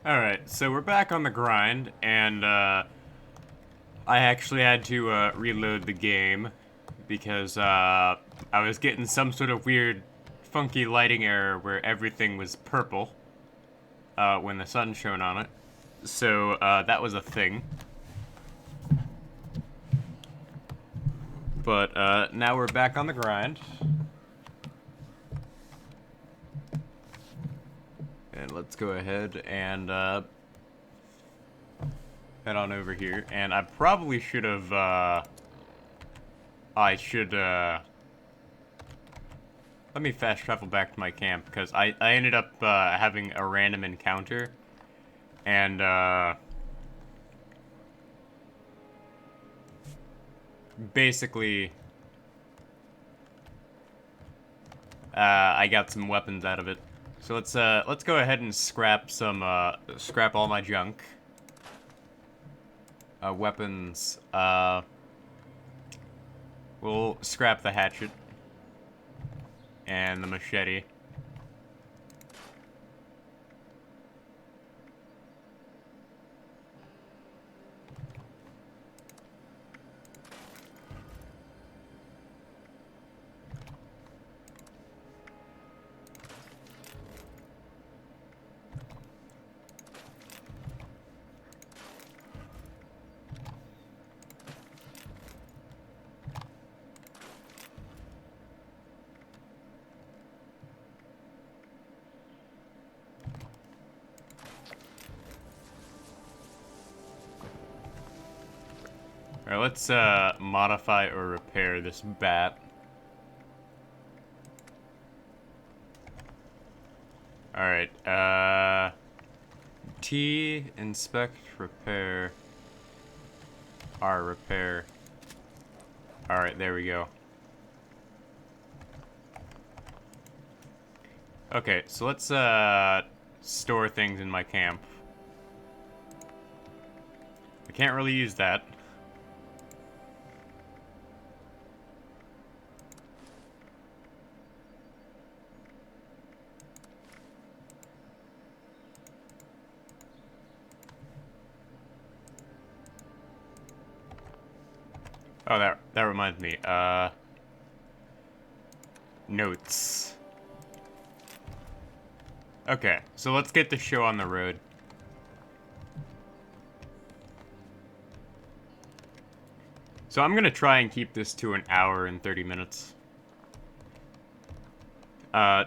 Alright, so we're back on the grind, and I actually had to reload the game because I was getting some sort of weird, funky lighting error where everything was purple when the sun shone on it. So that was a thing. But now we're back on the grind. And let's go ahead and head on over here. And I probably should have, let me fast travel back to my camp, because I ended up having a random encounter. And, basically, I got some weapons out of it. So let's go ahead and scrap scrap all my junk. Weapons, we'll scrap the hatchet and the machete. Alright, let's modify or repair this bat. Alright, T, inspect, repair, R, repair. Alright, there we go. Okay, so let's store things in my camp. I can't really use that. Oh, that reminds me. Notes. Okay, so let's get the show on the road. So I'm gonna try and keep this to an hour and 30 minutes.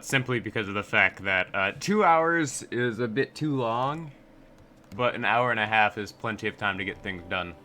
Simply because of the fact that 2 hours is a bit too long, but an hour and a half is plenty of time to get things done.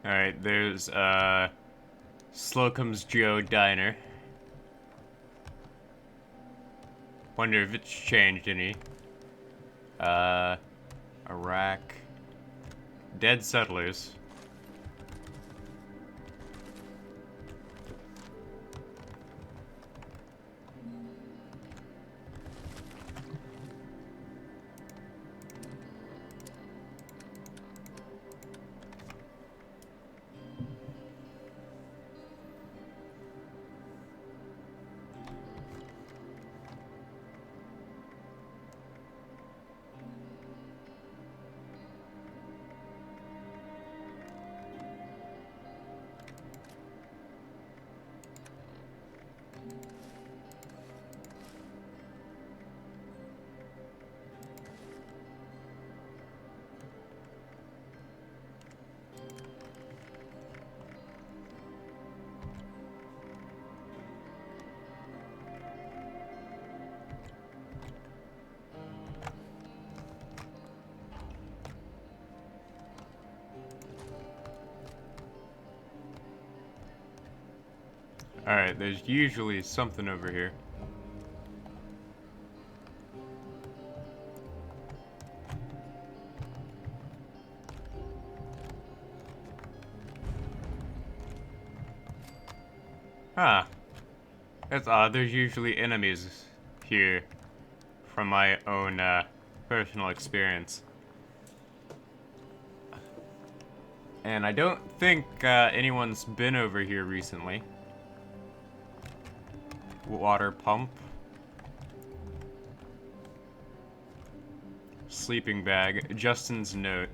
Alright, there's, Slocum's Joe Diner. Wonder if it's changed any. Iraq. Dead settlers. Alright, there's usually something over here. Huh. That's odd. There's usually enemies here from my own personal experience. And I don't think anyone's been over here recently. Water pump. Sleeping bag. Justin's note.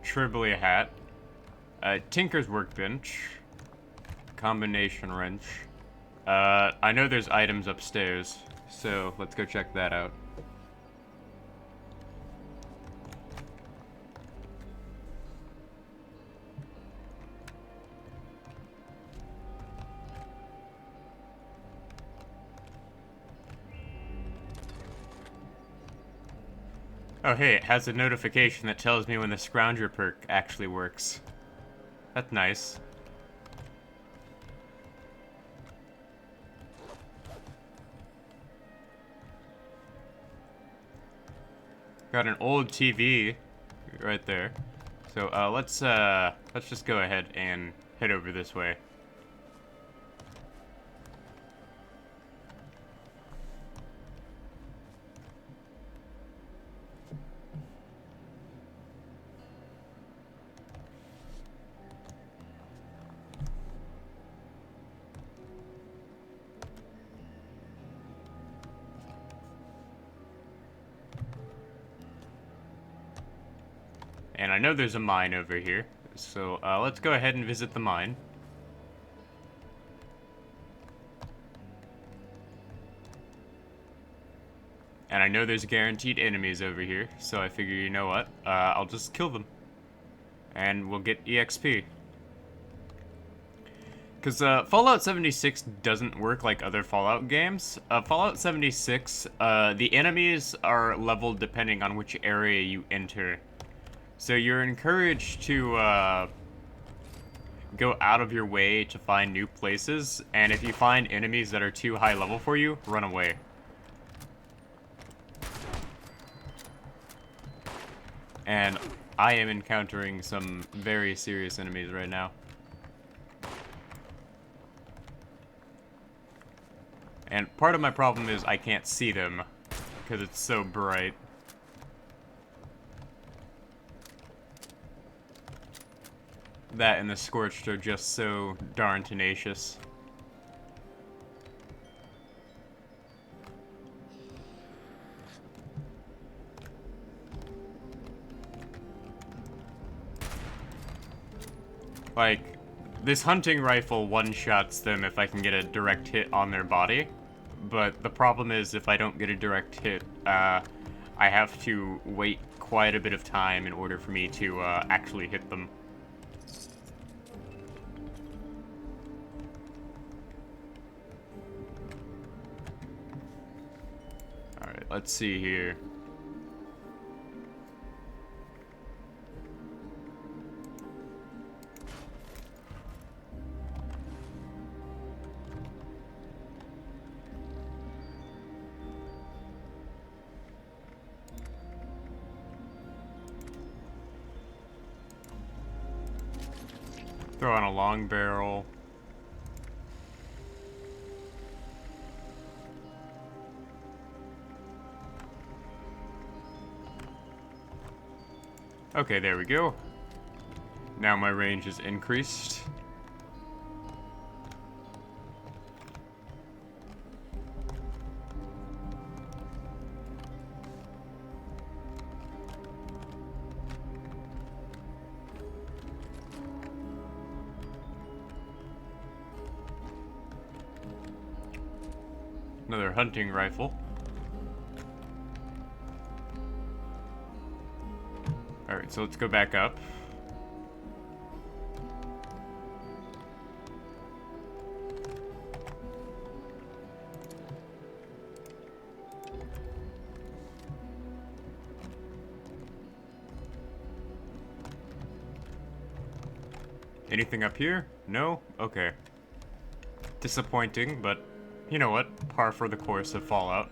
Tribbley hat. Tinker's workbench. Combination wrench. I know there's items upstairs, so let's go check that out. Oh hey, it has a notification that tells me when the Scrounger perk actually works. That's nice. Got an old TV right there. So let's just go ahead and head over this way. And I know there's a mine over here, so let's go ahead and visit the mine. And I know there's guaranteed enemies over here, so I figure, you know what, I'll just kill them. And we'll get EXP. Because Fallout 76 doesn't work like other Fallout games. Fallout 76, the enemies are leveled depending on which area you enter. So you're encouraged to go out of your way to find new places, and if you find enemies that are too high level for you, run away. And I am encountering some very serious enemies right now. And part of my problem is I can't see them because it's so bright. That and the Scorched are just so darn tenacious. Like, this hunting rifle one-shots them if I can get a direct hit on their body. But the problem is if I don't get a direct hit, I have to wait quite a bit of time in order for me to actually hit them. Alright, let's see here. Throw on a long barrel. Okay, there we go. Now my range is increased. Another hunting rifle. Alright, so let's go back up. Anything up here? No? Okay. Disappointing, but you know what? Par for the course of Fallout.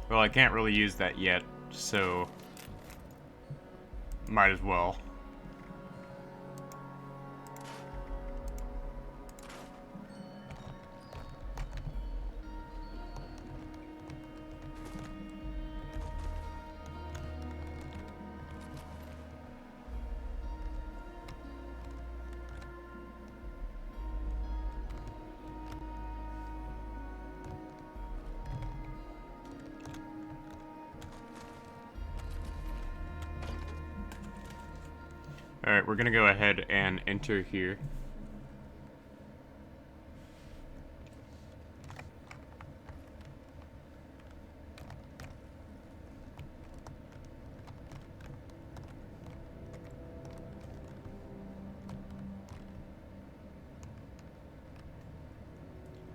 Well, I can't really use that yet, so might as well. Alright, we're gonna go ahead and enter here.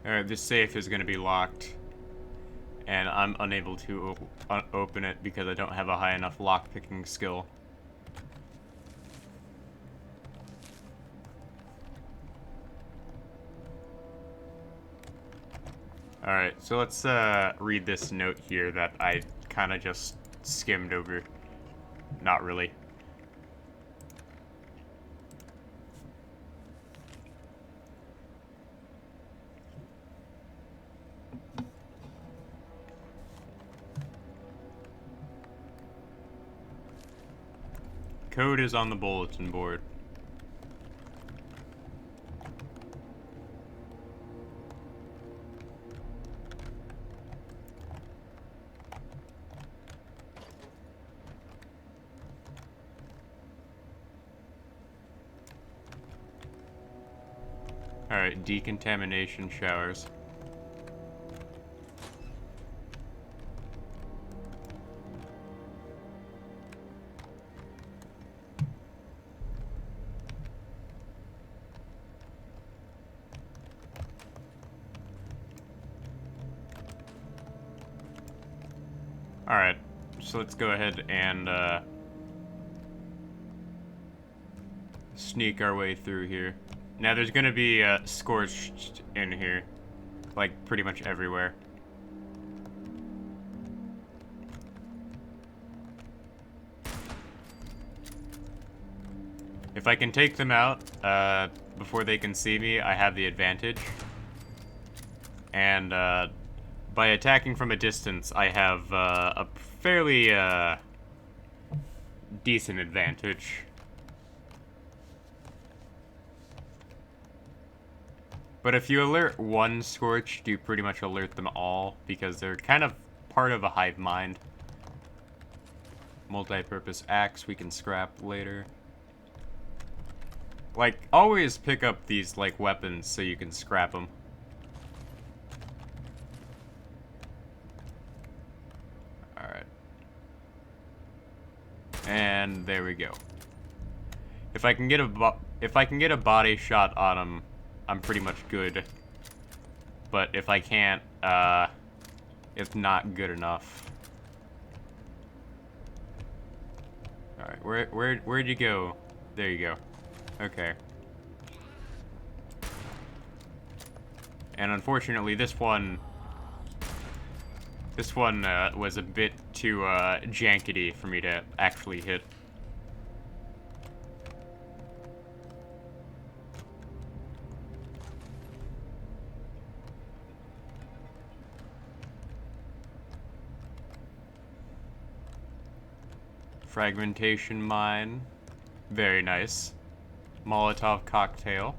Alright, this safe is gonna be locked. And I'm unable to open it because I don't have a high enough lockpicking skill. Alright, so let's read this note here that I kind of just skimmed over. Not really. Code is on the bulletin board. Alright, decontamination showers. Alright, so let's go ahead and sneak our way through here. Now there's gonna be scorched in here, like pretty much everywhere. If I can take them out before they can see me, I have the advantage. And by attacking from a distance, I have a fairly decent advantage. But if you alert one scorched, you pretty much alert them all, because they're kind of part of a hive mind. Multi-purpose axe we can scrap later. Like, always pick up these, like, weapons so you can scrap them. Alright. And there we go. If I can get a body shot on him, I'm pretty much good. But if I can't, it's not good enough. Alright, where'd you go? There you go. Okay. And unfortunately, this one was a bit too jankety for me to actually hit. Fragmentation mine. Very nice. Molotov cocktail.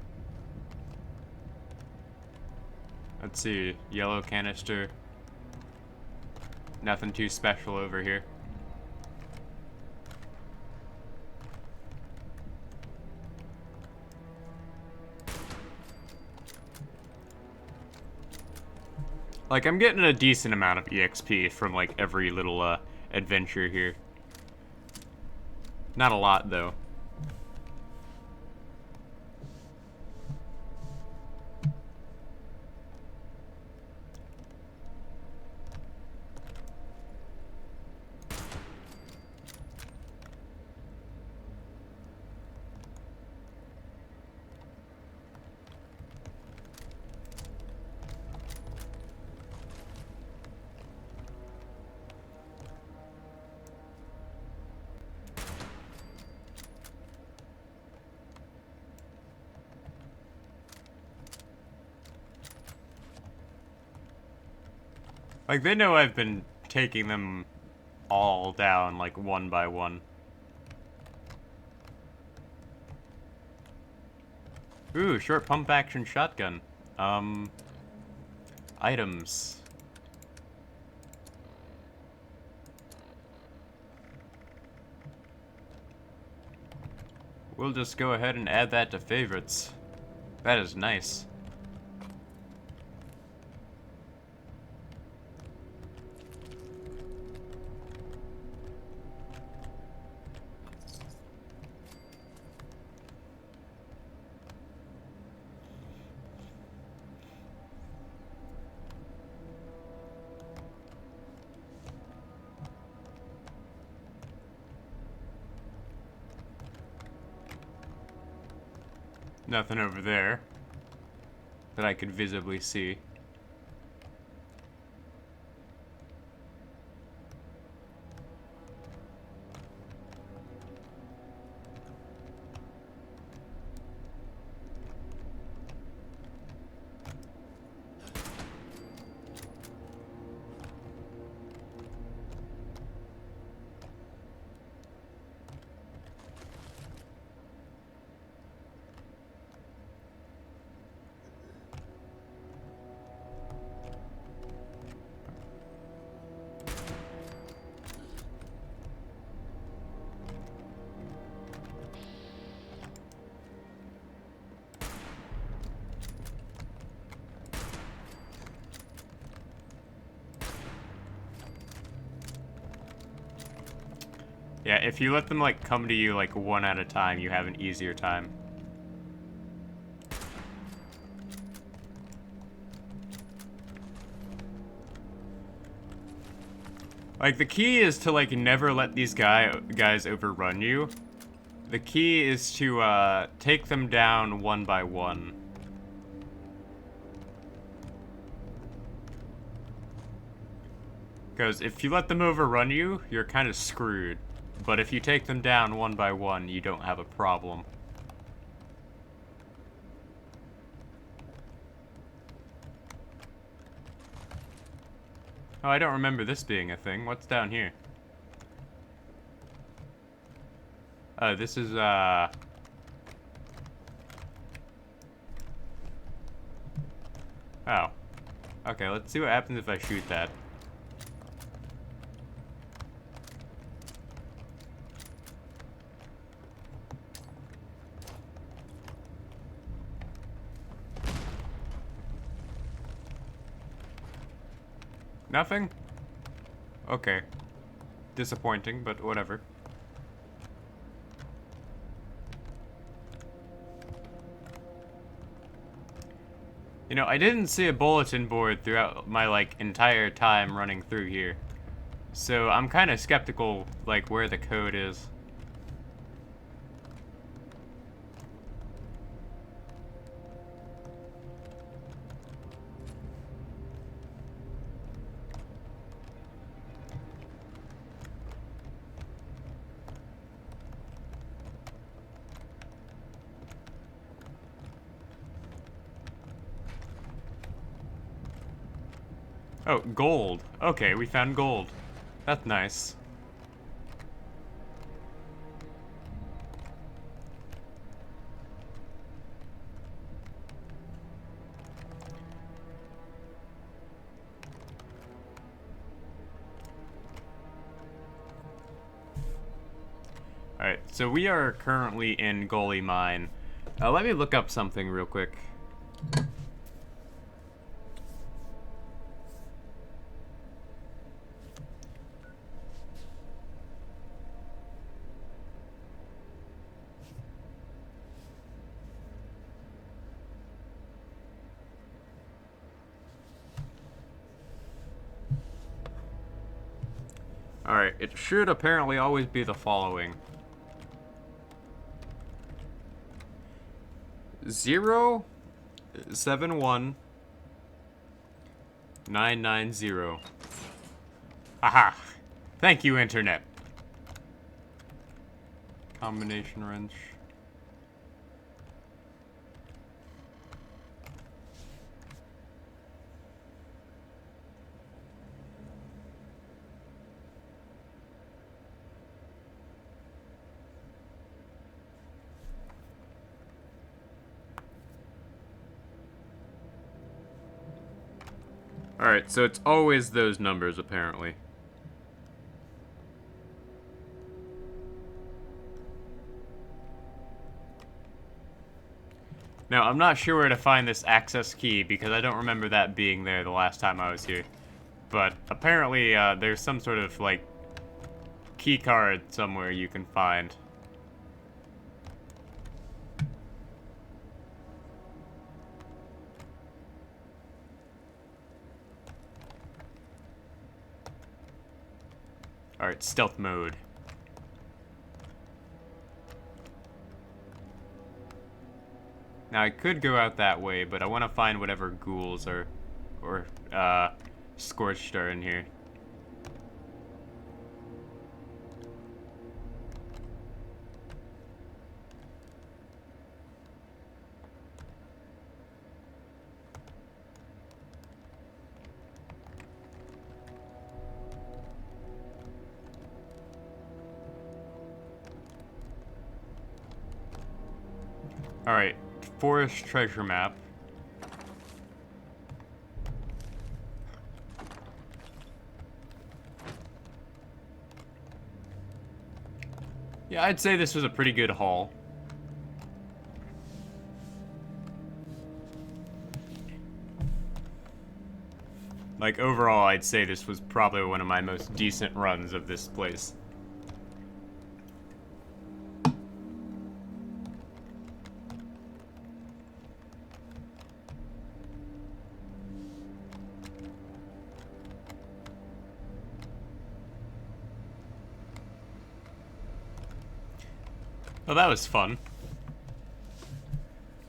Let's see. Yellow canister. Nothing too special over here. Like, I'm getting a decent amount of EXP from, like, every little, adventure here. Not a lot, though. Like, they know I've been taking them all down, like, one by one. Ooh, short pump action shotgun. Items. We'll just go ahead and add that to favorites. That is nice. Nothing over there that I could visibly see. Yeah, if you let them, like, come to you, like, one at a time, you have an easier time. Like, the key is to, like, never let these guys overrun you. The key is to, take them down one by one. Because if you let them overrun you, you're kind of screwed. But if you take them down one by one, you don't have a problem. Oh, I don't remember this being a thing. What's down here? Oh, this is, Oh. Okay, let's see what happens if I shoot that. Nothing? Okay. Disappointing, but whatever. You know, I didn't see a bulletin board throughout my, like, entire time running through here. So I'm kind of skeptical, like, where the code is. Oh, gold. Okay, we found gold. That's nice. Alright, so we are currently in Goalie Mine. Let me look up something real quick. Alright, it should apparently always be the following. 071 990. Aha! Thank you, Internet. Combination wrench. Alright, so it's always those numbers, apparently. Now, I'm not sure where to find this access key, because I don't remember that being there the last time I was here. But apparently, there's some sort of, like, key card somewhere you can find. Alright, stealth mode. Now, I could go out that way, but I want to find whatever ghouls or scorched are in here. Alright, forest treasure map. Yeah, I'd say this was a pretty good haul. Like, overall, I'd say this was probably one of my most decent runs of this place. Well, that was fun.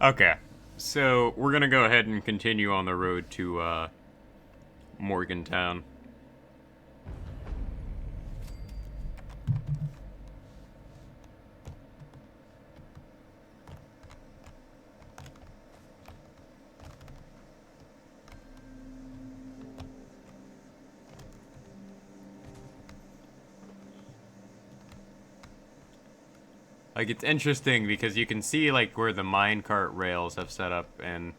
Okay, so we're gonna go ahead and continue on the road to, Morgantown. Like, it's interesting because you can see, like, where the minecart rails have set up, and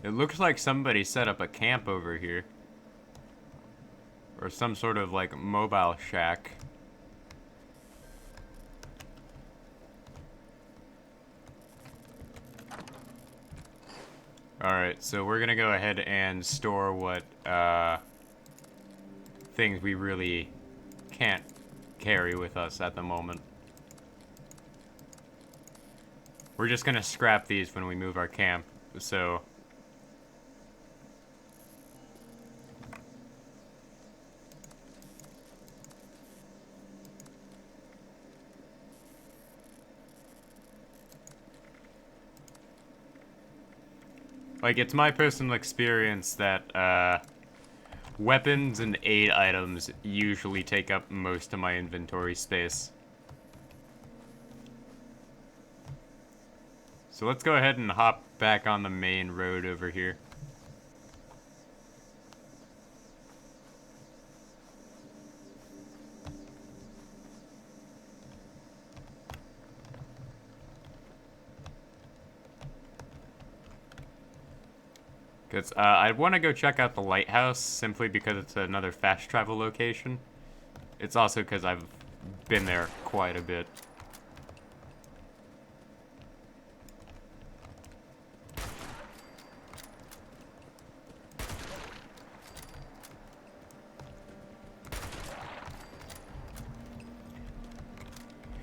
it looks like somebody set up a camp over here. Or some sort of, like, mobile shack. Alright, so we're gonna go ahead and store what, things we really can't carry with us at the moment. We're just gonna scrap these when we move our camp, so... Like, it's my personal experience that, weapons and aid items usually take up most of my inventory space. So let's go ahead and hop back on the main road over here. Because I want to go check out the lighthouse simply because it's another fast travel location. It's also because I've been there quite a bit.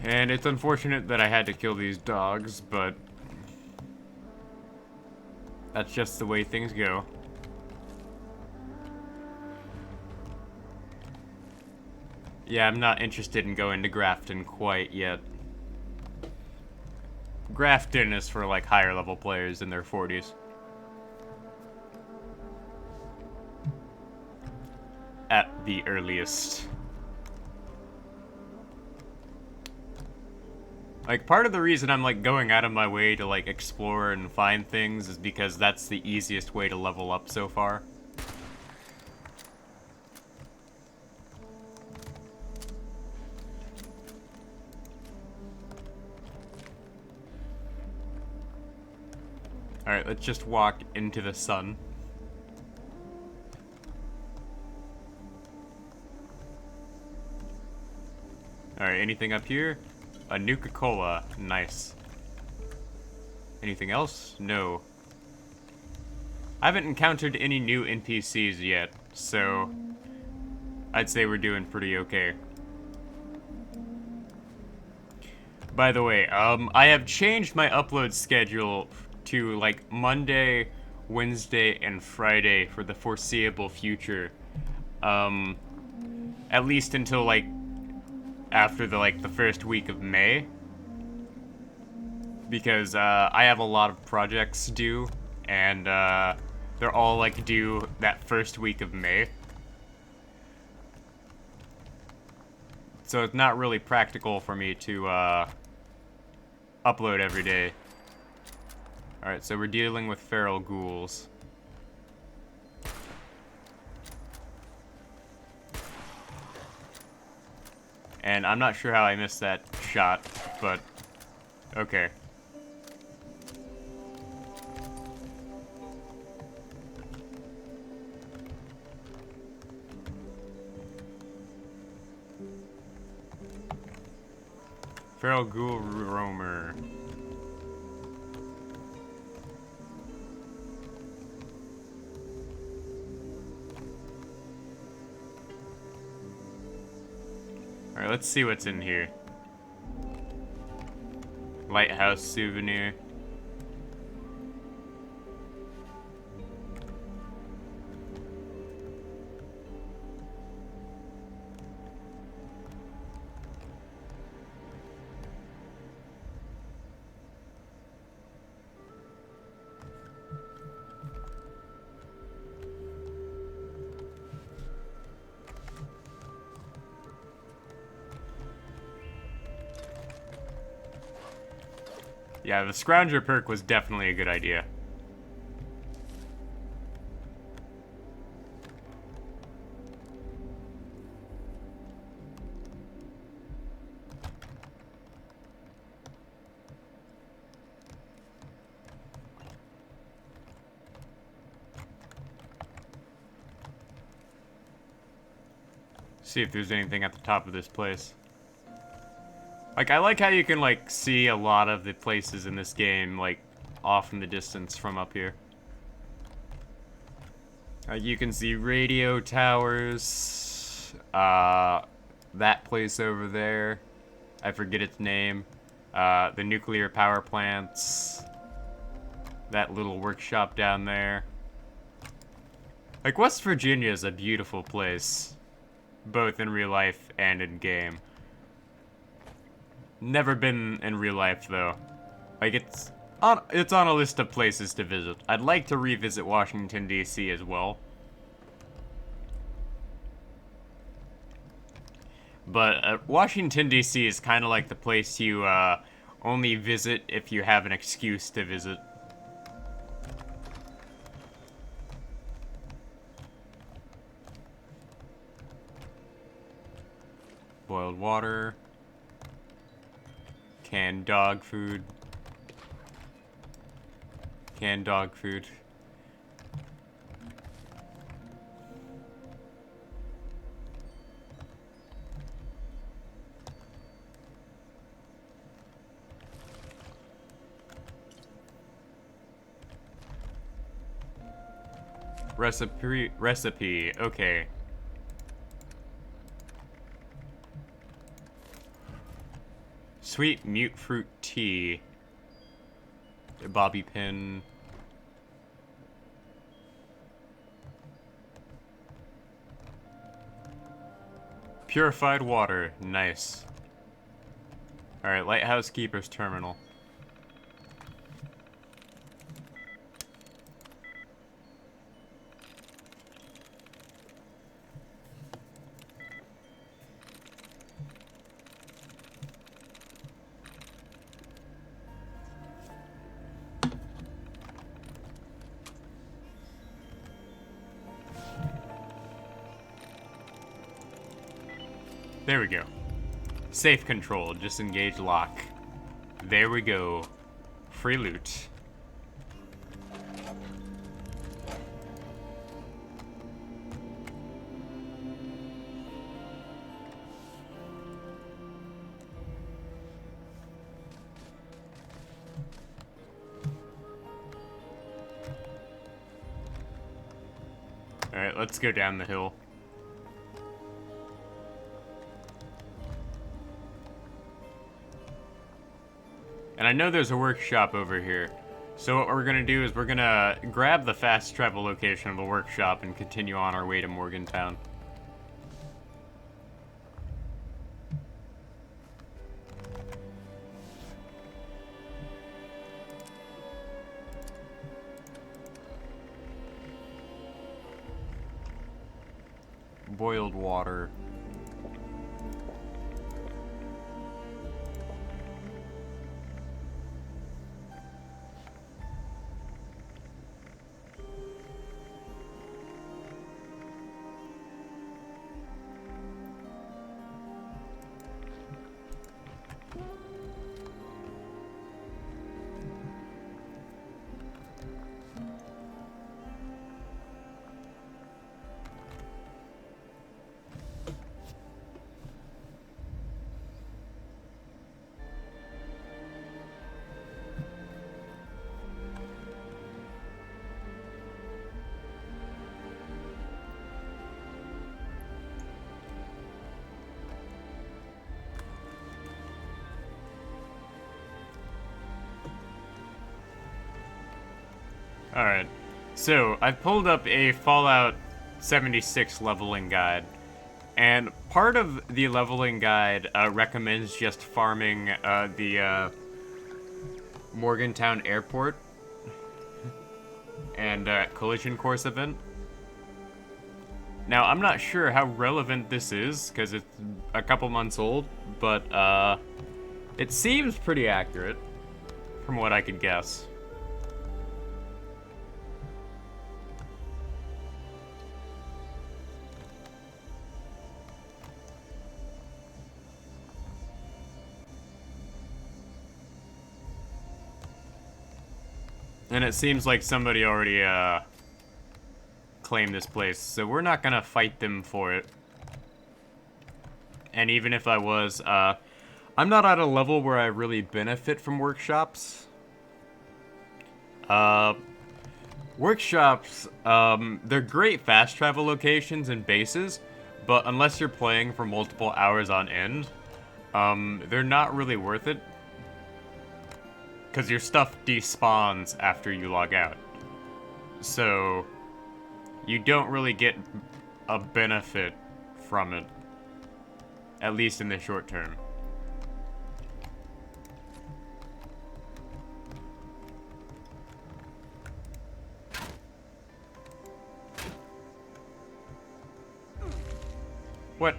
And it's unfortunate that I had to kill these dogs, but that's just the way things go. Yeah, I'm not interested in going to Grafton quite yet. Grafton is for, like, higher level players in their 40s. At the earliest. Like, part of the reason I'm, like, going out of my way to, like, explore and find things is because that's the easiest way to level up so far. Alright, let's just walk into the sun. anything up here? A Nuka-Cola. Nice. Anything else? No. I haven't encountered any new NPCs yet, so I'd say we're doing pretty okay. By the way, I have changed my upload schedule to like Monday, Wednesday, and Friday for the foreseeable future. At least until like after the first week of May. Because I have a lot of projects due, and they're all like due that first week of May. So it's not really practical for me to upload every day. Alright, so we're dealing with feral ghouls. And I'm not sure how I missed that shot, but okay. Feral ghoul roamer. Alright, let's see what's in here. Lighthouse souvenir. Yeah, the Scrounger perk was definitely a good idea. See if there's anything at the top of this place. Like, I like how you can, like, see a lot of the places in this game, like, off in the distance from up here. You can see radio towers, that place over there, I forget its name, the nuclear power plants, that little workshop down there. Like, West Virginia is a beautiful place, both in real life and in game. Never been in real life, though. Like, it's on a list of places to visit. I'd like to revisit Washington, D.C. as well. But Washington, D.C. is kind of like the place you only visit if you have an excuse to visit. Boiled water. Canned dog food. Canned dog food. Recipe, okay. Sweet mute fruit tea. A bobby pin. Purified water, nice. Alright, Lighthouse Keeper's Terminal. There we go. Safe control, disengage lock. There we go. Free loot. let's go down the hill. And I know there's a workshop over here. So what we're gonna do is we're gonna grab the fast travel location of the workshop and continue on our way to Morgantown. Boiled water. Alright, so I've pulled up a Fallout 76 leveling guide, and part of the leveling guide recommends just farming the Morgantown Airport and collision course event. Now, I'm not sure how relevant this is, because it's a couple months old, but it seems pretty accurate, from what I could guess. And it seems like somebody already claimed this place, so we're not gonna fight them for it. And even if I was, I'm not at a level where I really benefit from workshops. Workshops, they're great fast travel locations and bases, but unless you're playing for multiple hours on end, they're not really worth it. Because your stuff despawns after you log out. So, you don't really get a benefit from it. At least in the short term. What?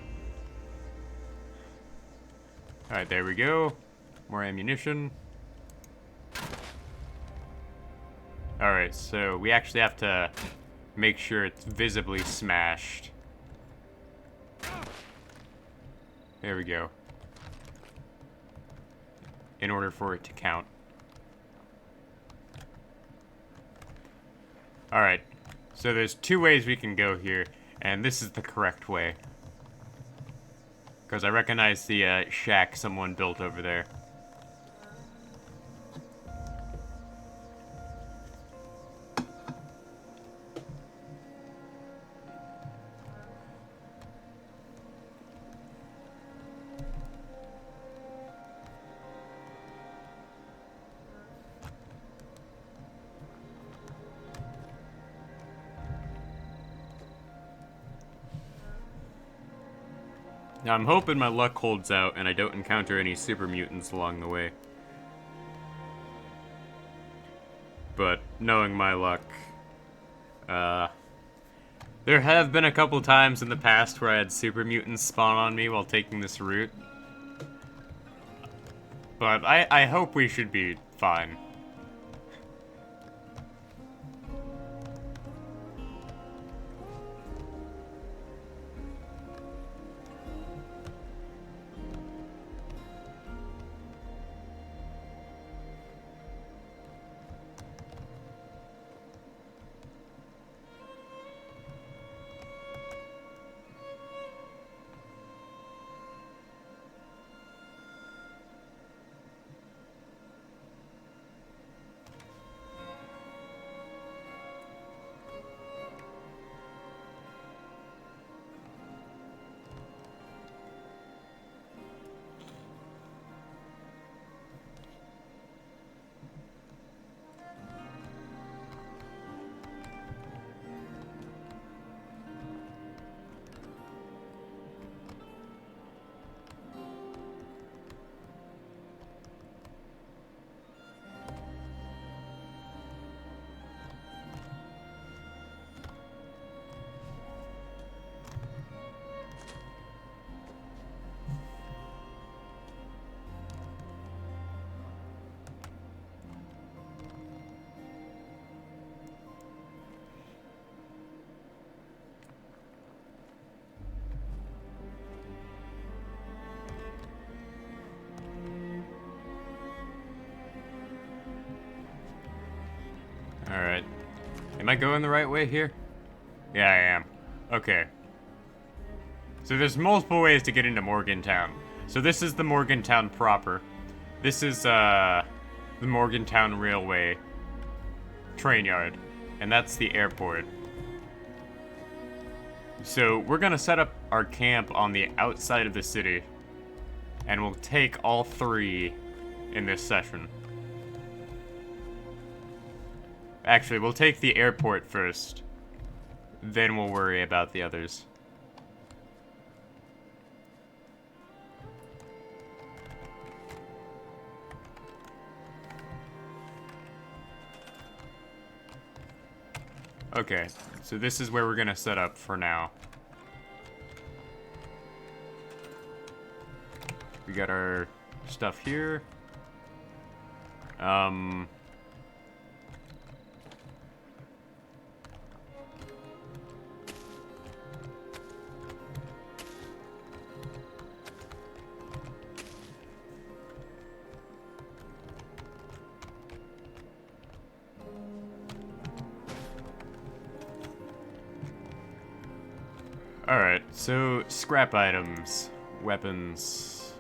Alright, there we go. More ammunition. Alright, so we actually have to make sure it's visibly smashed. There we go. In order for it to count. Alright, so there's two ways we can go here, and this is the correct way. Because I recognize the shack someone built over there. Now, I'm hoping my luck holds out and I don't encounter any super mutants along the way. But, knowing my luck, there have been a couple times in the past where I had super mutants spawn on me while taking this route. But I hope we should be fine. Alright. Am I going the right way here? Yeah, I am. Okay. So there's multiple ways to get into Morgantown. So this is the Morgantown proper. This is, the Morgantown Railway train yard. And that's the airport. So we're gonna set up our camp on the outside of the city. And we'll take all three in this session. Actually, we'll take the airport first. Then we'll worry about the others. Okay, so this is where we're gonna set up for now. We got our stuff here. Alright, so scrap items, weapons.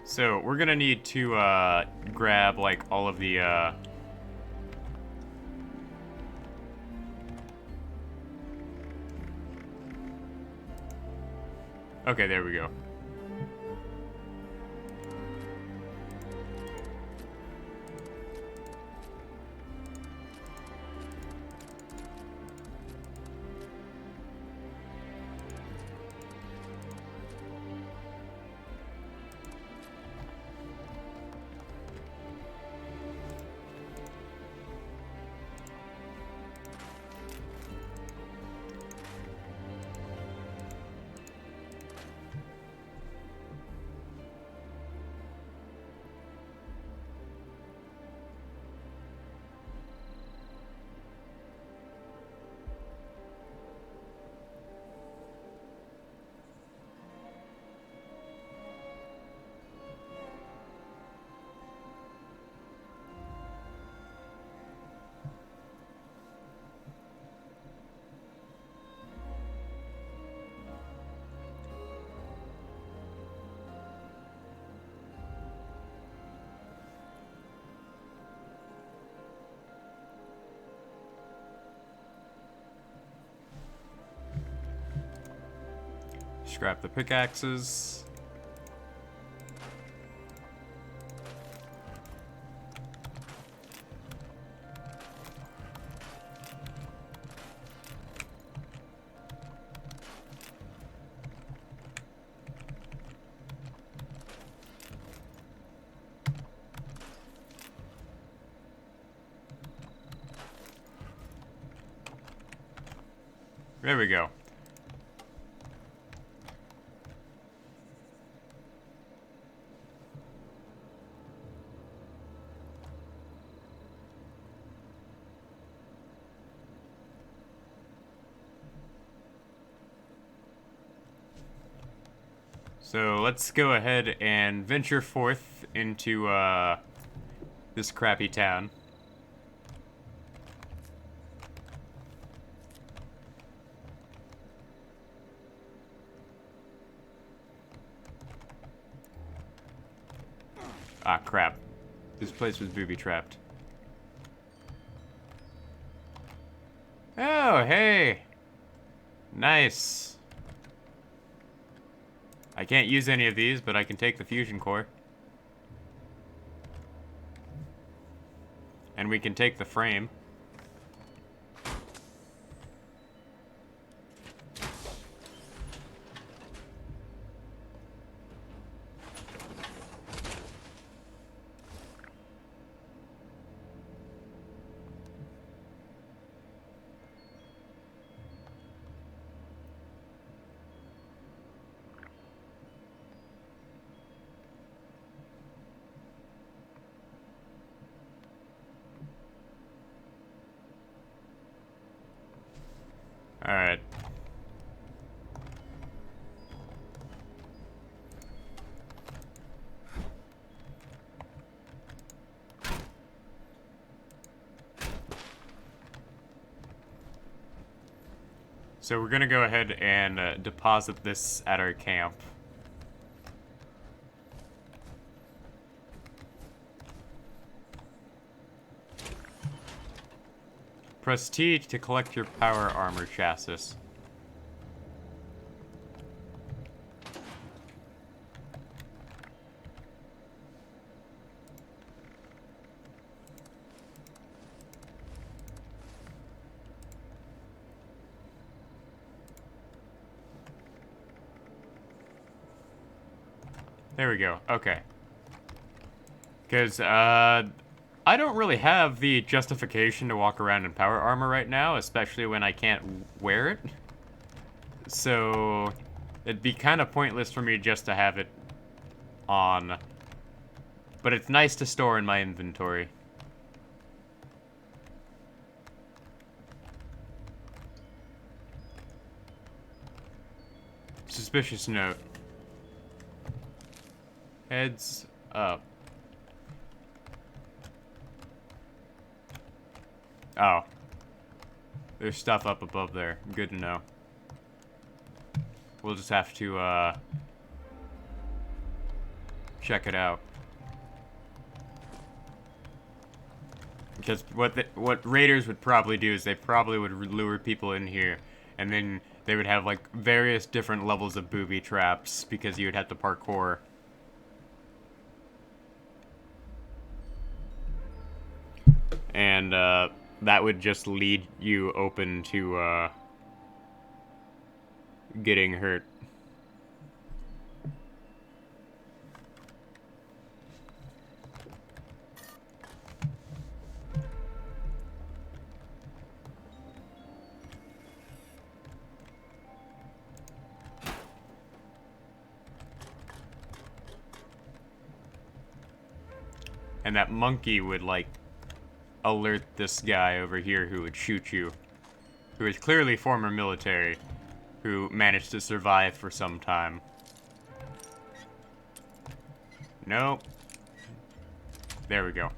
So we're gonna need to grab like all of the Okay, there we go. Scrap the pickaxes. There we go. So let's go ahead and venture forth into this crappy town. Ah, crap. This place was booby-trapped. Oh, hey! Nice. I can't use any of these, but I can take the fusion core. And we can take the frame. So we're gonna go ahead and deposit this at our camp. Press T to collect your power armor chassis. There we go. Okay. Because, I don't really have the justification to walk around in power armor right now, especially when I can't wear it. So, it'd be kind of pointless for me just to have it on. But it's nice to store in my inventory. Suspicious note. Heads up. Oh. There's stuff up above there. Good to know. We'll just have to, check it out. Because what raiders would probably do is they probably would lure people in here, and then they would have, like, various different levels of booby traps, because you would have to parkour. And, that would just lead you open to, getting hurt. And that monkey would, like, alert this guy over here who would shoot you. Who is clearly former military, who managed to survive for some time. Nope. There we go.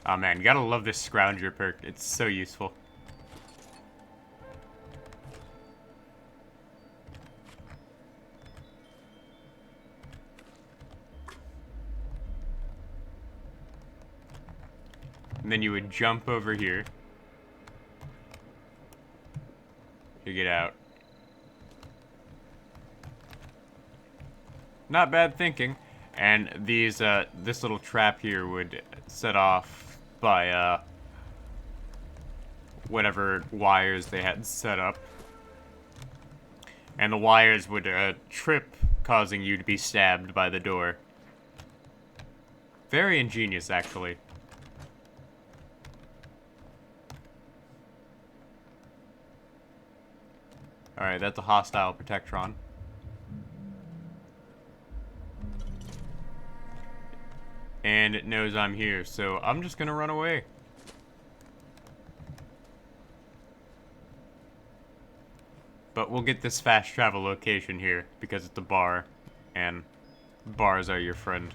Oh man, you gotta love this Scrounger perk. It's so useful. And then you would jump over here to get out. Not bad thinking. And these, this little trap here would set off by, whatever wires they had set up. And the wires would, trip, causing you to be stabbed by the door. Very ingenious, actually. Alright, that's a hostile Protectron. And it knows I'm here, so I'm just gonna run away. But we'll get this fast travel location here, because it's a bar, and bars are your friend.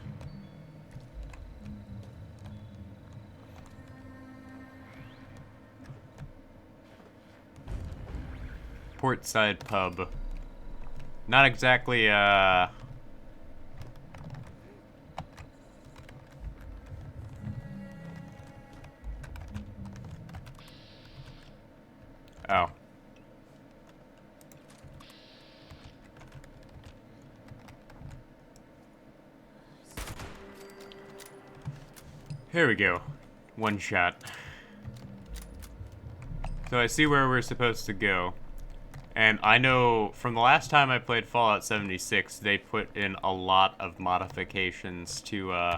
Portside Pub. Not exactly, Oh. Here we go. One shot. So I see where we're supposed to go. And I know from the last time I played Fallout 76, they put in a lot of modifications to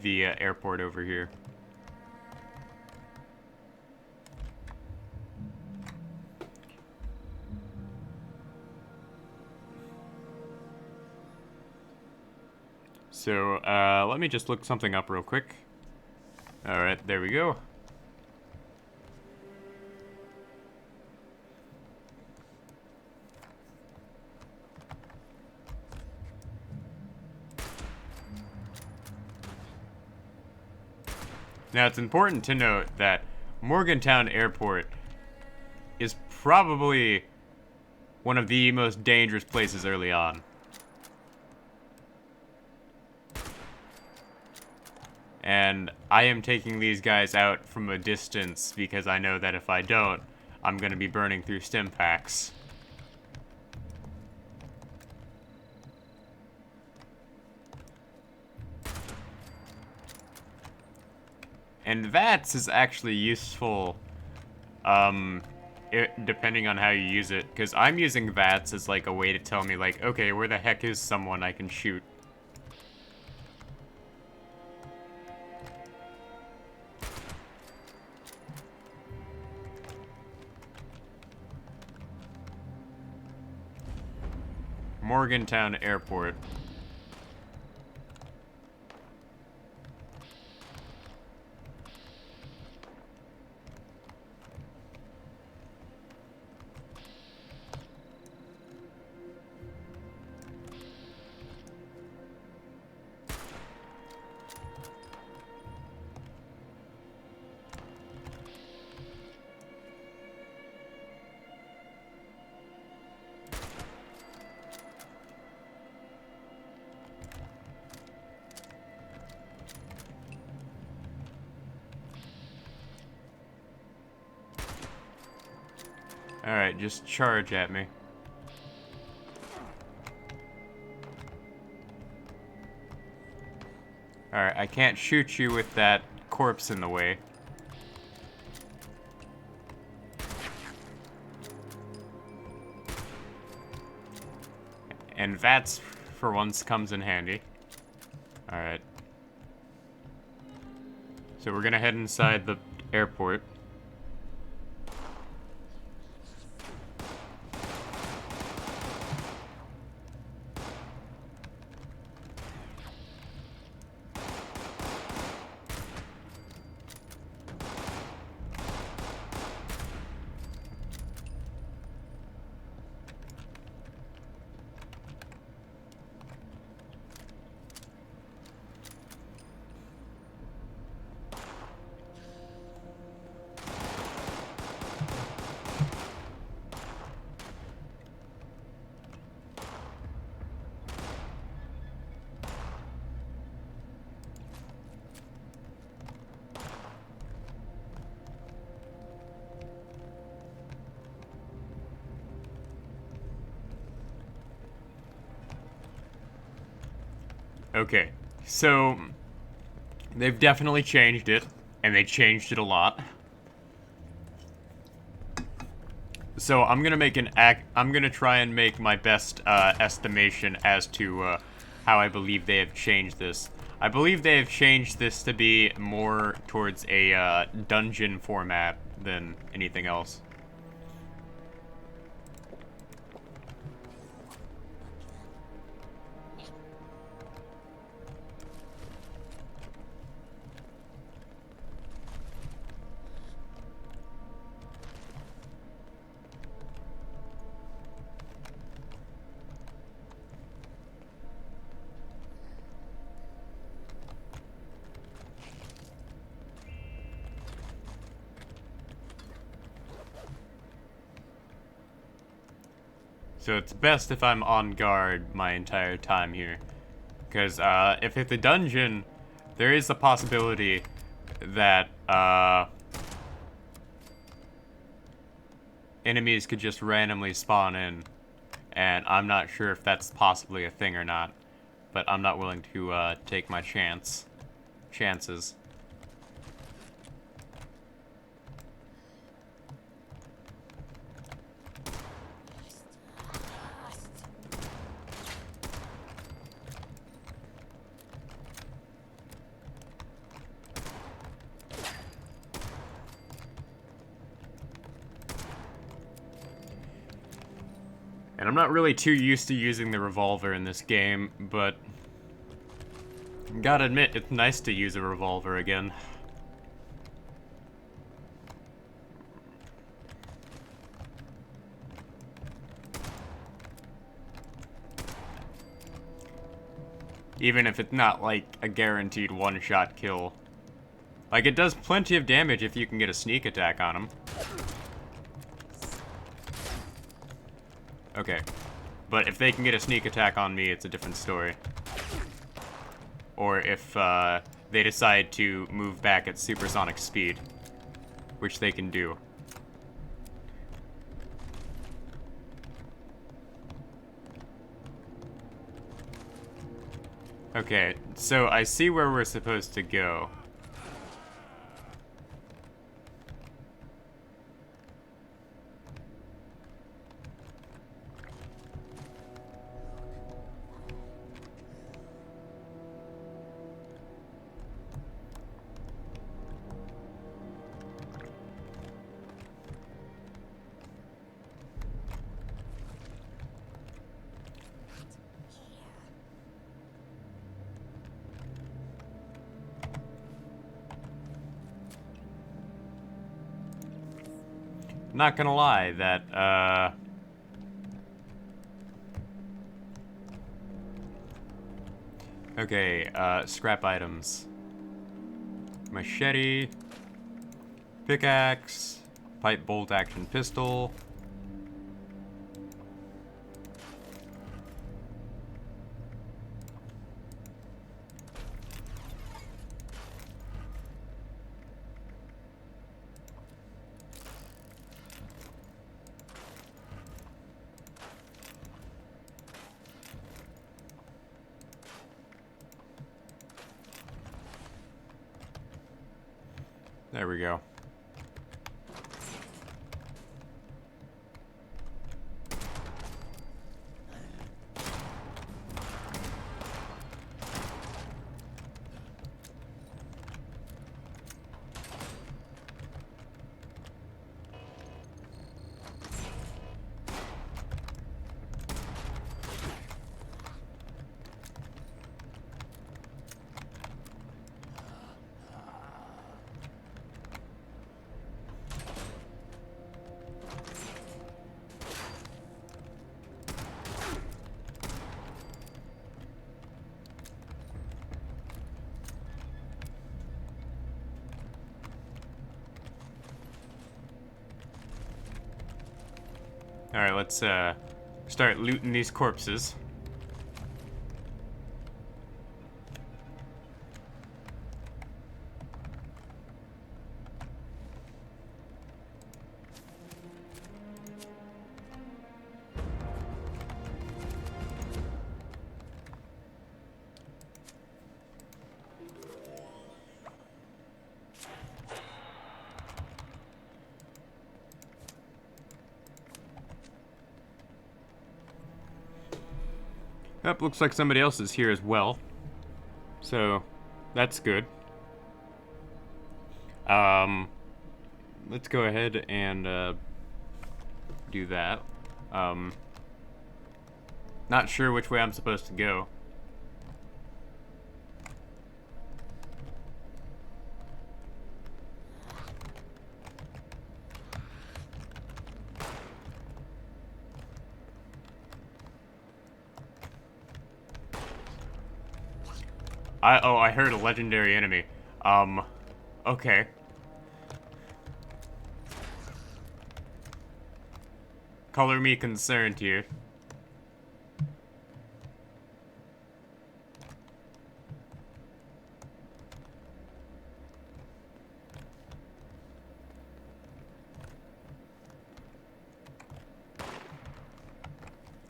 the airport over here. So, let me just look something up real quick. Alright, there we go. Now, it's important to note that Morgantown Airport is probably one of the most dangerous places early on. And I am taking these guys out from a distance because I know that if I don't, I'm going to be burning through stim packs. And VATS is actually useful, depending on how you use it, because I'm using VATS as like a way to tell me like, okay, where the heck is someone I can shoot? Morgantown Airport. Alright, just charge at me. Alright, I can't shoot you with that corpse in the way. And VATS, for once, comes in handy. Alright. So we're gonna head inside the airport. Okay, so they've definitely changed it, and they changed it a lot. So I'm gonna try and make my best estimation as to how I believe they have changed this. I believe they have changed this to be more towards a dungeon format than anything else. So it's best if I'm on guard my entire time here. Because if it's a dungeon, there is a possibility that enemies could just randomly spawn in. And I'm not sure if that's possibly a thing or not. But I'm not willing to take my chances. And I'm not really too used to using the revolver in this game, but gotta admit, it's nice to use a revolver again. Even if it's not like a guaranteed one-shot kill. Like, it does plenty of damage if you can get a sneak attack on him. Okay. But if they can get a sneak attack on me, it's a different story. Or if they decide to move back at supersonic speed, which they can do. Okay, so I see where we're supposed to go. Not gonna lie, that, okay, scrap items. Machete. Pickaxe. Pipe bolt action pistol. There we go. Alright, let's start looting these corpses. Yep, looks like somebody else is here as well. So, that's good. Let's go ahead and do that. Not sure which way I'm supposed to go. I heard a legendary enemy. Okay. Color me concerned here.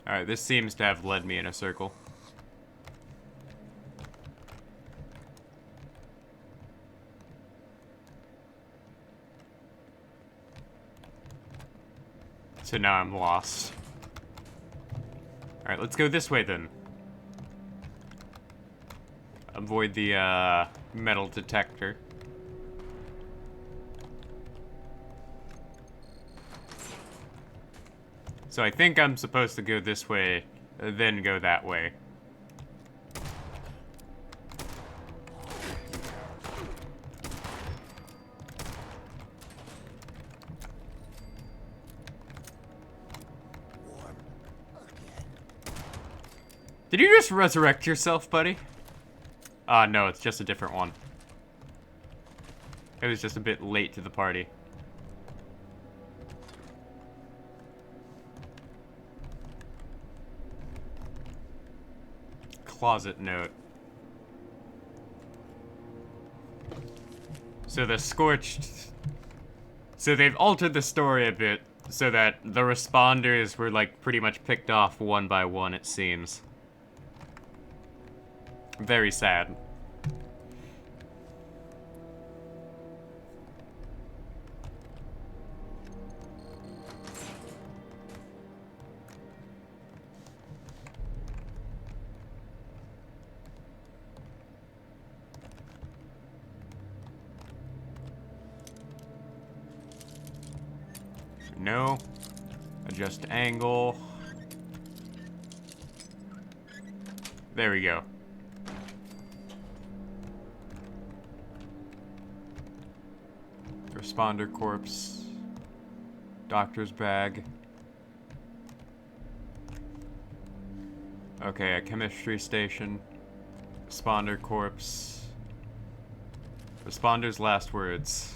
Alright, this seems to have led me in a circle. So now I'm lost. Alright, let's go this way then. Avoid the metal detector. So I think I'm supposed to go this way, then go that way. Did you just resurrect yourself, buddy? No, it's just a different one. It was just a bit late to the party. Closet note. So the Scorched... So they've altered the story a bit so that the responders were, like, pretty much picked off one by one, it seems. Very sad. No. Adjust angle. There we go. Responder corpse. Doctor's bag. Okay, a chemistry station. Responder corpse. Responder's last words.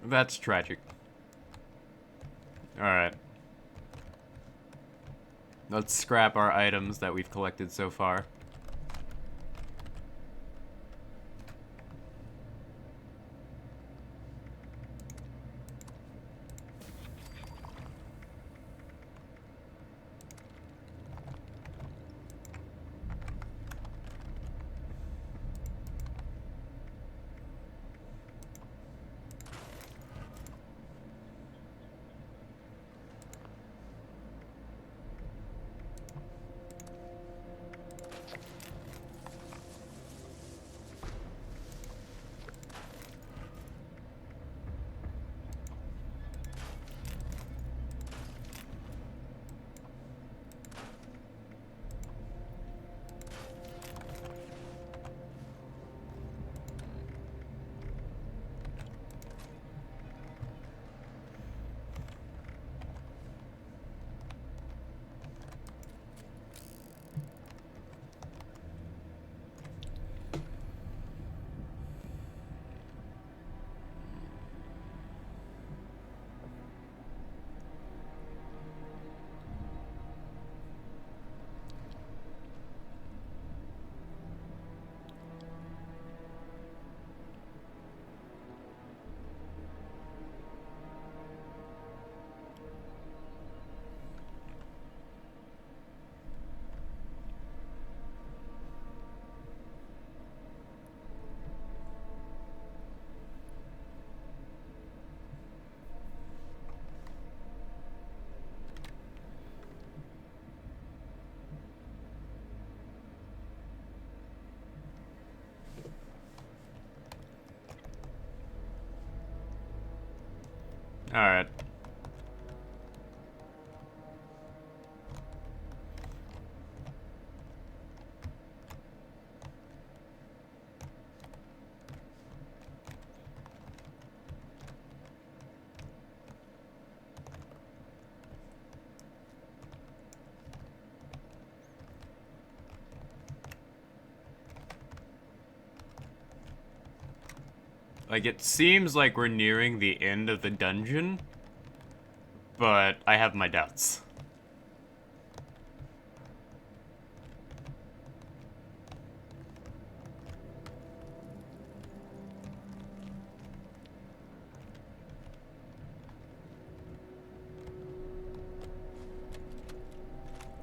That's tragic. Alright. Let's scrap our items that we've collected so far. Alright. Like, it seems like we're nearing the end of the dungeon, but I have my doubts.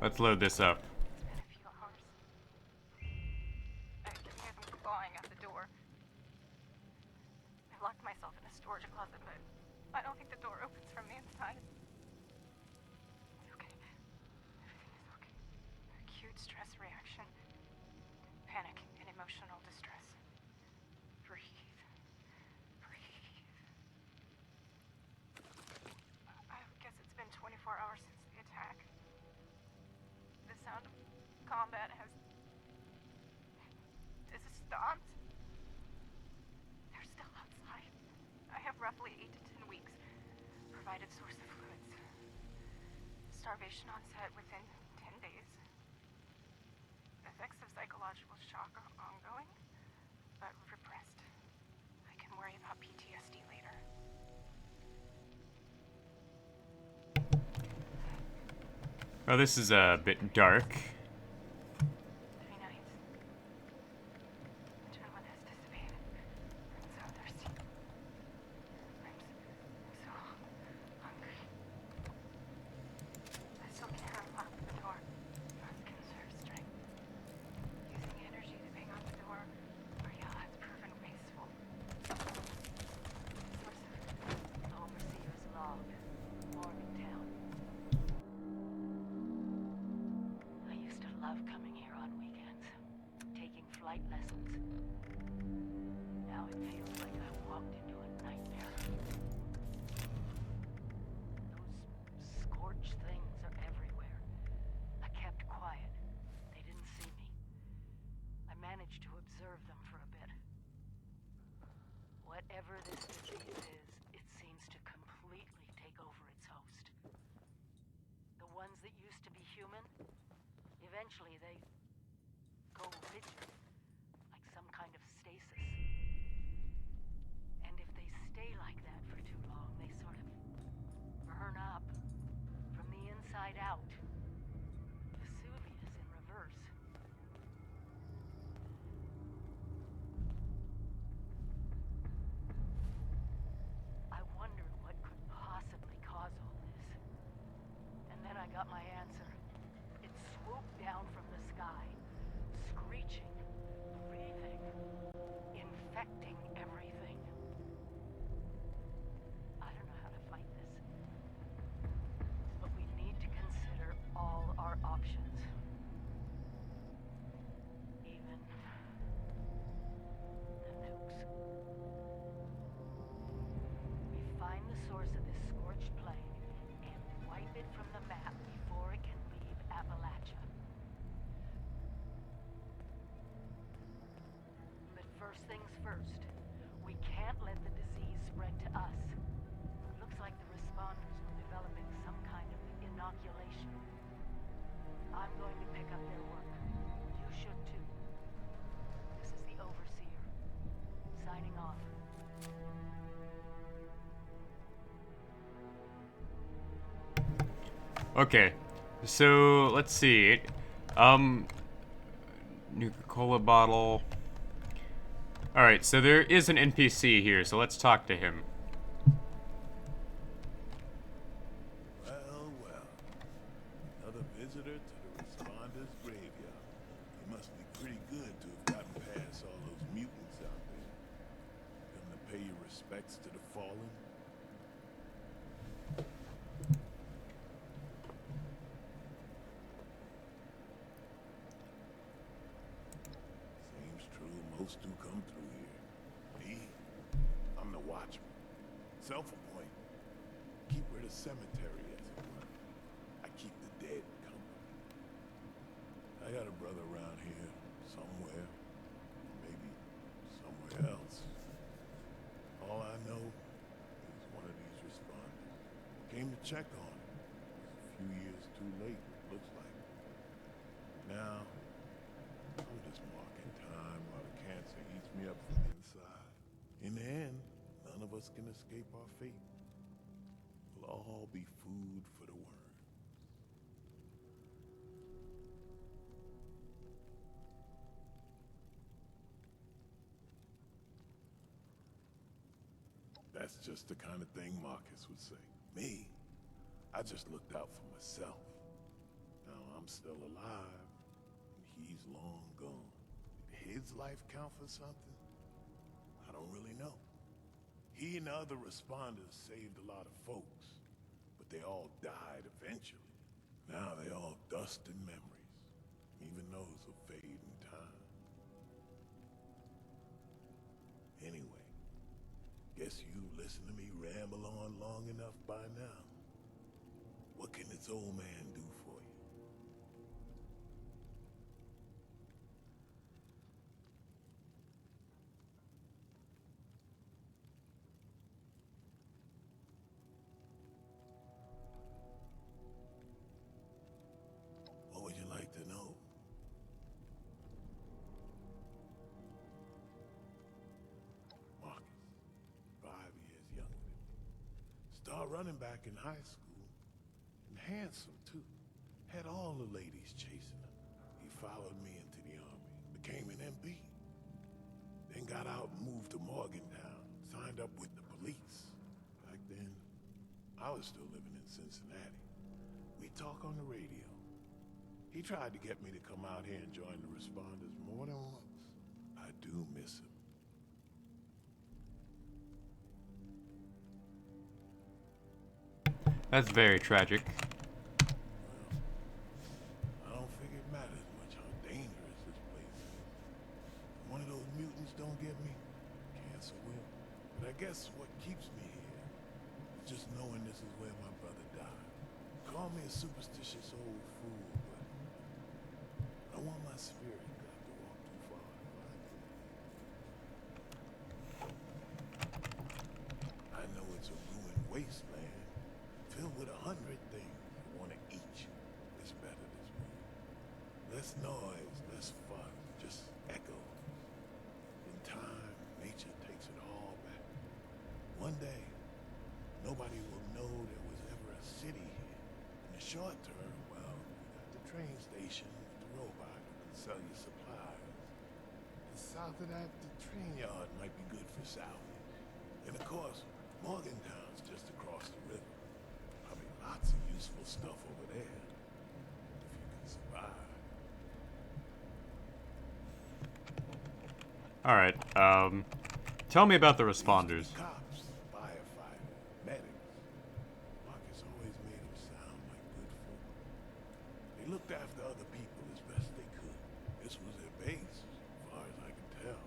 Let's load this up. They're still outside. I have roughly 8 to 10 weeks provided source of fluids. Starvation onset within 10 days. Effects of psychological shock are ongoing, but repressed. I can worry about PTSD later. Oh, this is a bit dark. 3 nights. Adrenaline has dissipated. I'm so thirsty. I'm so hungry. I still can't unlock the door. Must conserve strength. Using energy to bang on the door or yell has proven wasteful. Source of The overseer's log, Morgantown. I used to love coming here on weekends, taking flight lessons. Now it feels like I walked into a nightmare. Those scorched things are everywhere. I kept quiet. They didn't see me. I managed to observe them for a bit. Whatever this disease is, it seems to completely take over its host. The ones that used to be human, eventually they go rigid, like some kind of stasis. And if they stay like that for too long, they sort of burn up from the inside out. Vesuvius in reverse. I wondered what could possibly cause all this. And then I got my answer. It swooped down from the sky, screeching, breathing, infecting everything. I don't know how to fight this. But we need to consider all our options. Even the nukes. We find the source of this scorched plague and wipe it from the map before it can leave Appalachia. But first things first, we can't let the disease spread to us. Looks like the responders were developing some kind of inoculation. I'm going to pick up their work. You should too. This is the Overseer. Signing off. Okay, so let's see. Nuka-Cola bottle. Alright, so there is an NPC here, so let's talk to him. Well, well. Another visitor to the Responders' graveyard. It must be pretty good to have gotten past all those mutants out there. Come to pay your respects to the fallen. Seems true, most do come through here. Me, I'm the watchman. Self-appointed. Keeper of the cemetery, as it were. I keep the dead company. I got a brother around here, somewhere. Maybe somewhere else. All I know is one of these responders. Came to check on him. A few years too late, looks like. Now, I'm just marking time while the cancer eats me up from inside. In the end, none of us can escape our fate. We'll all be food for the worms. That's just the kind of thing Marcus would say. Me, I just looked out for myself. Now I'm still alive, and he's long gone. Did his life count for something? I don't really know. He and the other responders saved a lot of folks, but they all died eventually. Now they all dust and memories. Even those will fade in time. Anyway, guess you listened to me ramble on long enough by now. What can this old man do for you? out running back in high school. And handsome, too. Had all the ladies chasing him. He followed me into the army, became an MP. Then got out and moved to Morgantown, signed up with the police. Back then, I was still living in Cincinnati. We talk on the radio. He tried to get me to come out here and join the responders more than once. I do miss him. That's very tragic. I don't figure it matters much how dangerous this place is. One of those mutants don't get me, cancer will. But I guess what keeps me here is just knowing this is where my brother died. Call me a superstitious old fool, but I want my spirit not to walk too far to find it. I know it's a ruined wasteland, filled with 100 things that want to eat you. It's better this way. Less noise, less fun, just echoes. In time, nature takes it all back. One day, nobody will know there was ever a city here. In the short term, well, you got the train station with the robot who can sell you supplies. And south of that, the train yard might be good for salvage. And of course, Morgantown's just across the river. Probably lots of useful stuff over there. If you can survive. Alright, tell me about the responders. Cops, firefighters, medics. Marcus always made them sound like good folk. They looked after other people as best they could. This was their base, as far as I can tell.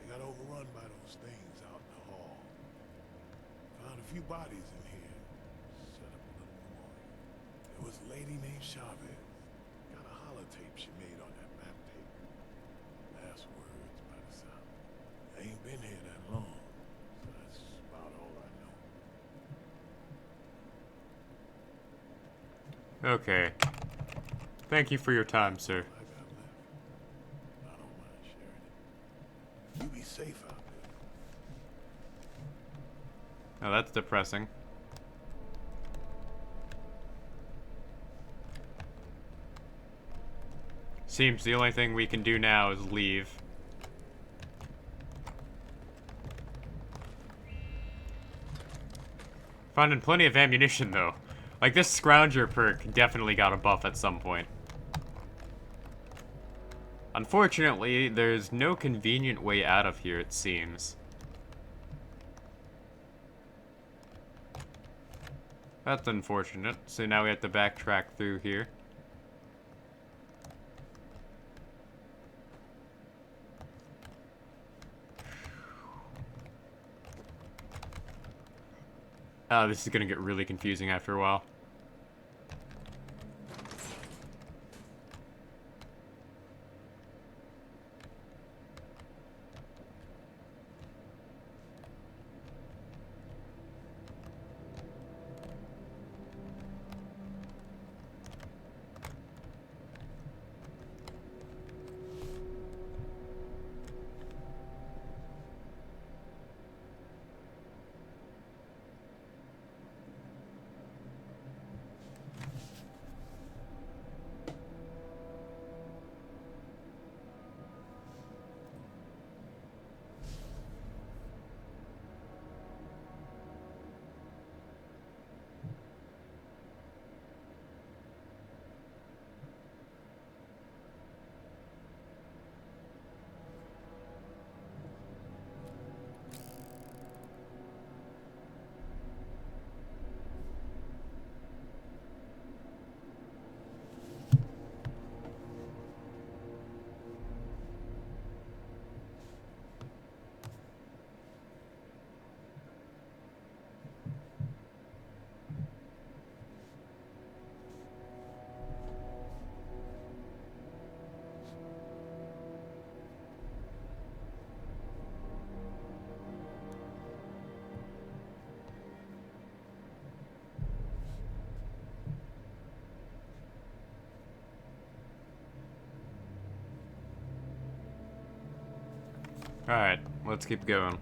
They got overrun by those things out in the hall. Found a few bodies in here. Set up a little memorial. There was a lady named Chavez. Got a holotape she made on that map tape. Last words by the sound. I ain't been here that long, so that's about all I know. Okay. Thank you for your time, sir. I got left. I don't mind sharing it. You be safe out there. Oh, that's depressing. Seems the only thing we can do now is leave. Finding plenty of ammunition, though. Like, this Scrounger perk definitely got a buff at some point. Unfortunately, there's no convenient way out of here, it seems. That's unfortunate. So now we have to backtrack through here. Oh, this is gonna get really confusing after a while. Alright, let's keep going.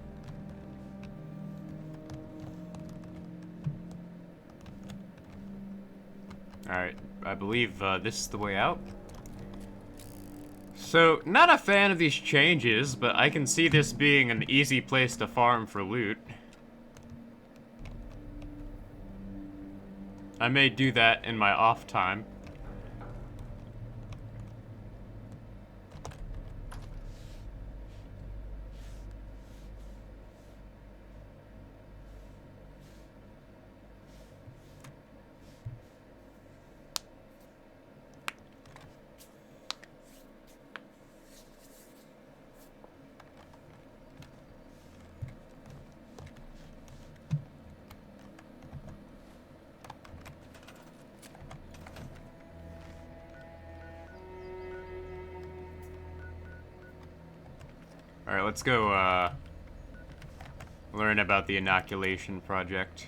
Alright, I believe this is the way out. So, not a fan of these changes, but I can see this being an easy place to farm for loot. I may do that in my off time. Alright, let's go, learn about the inoculation project.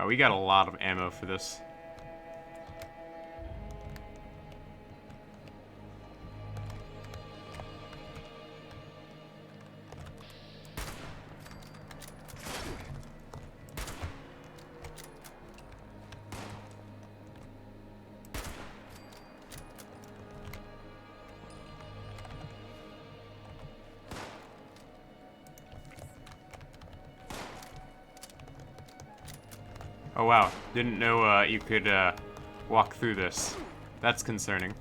We got a lot of ammo for this. Oh wow, didn't know you could walk through this. That's concerning.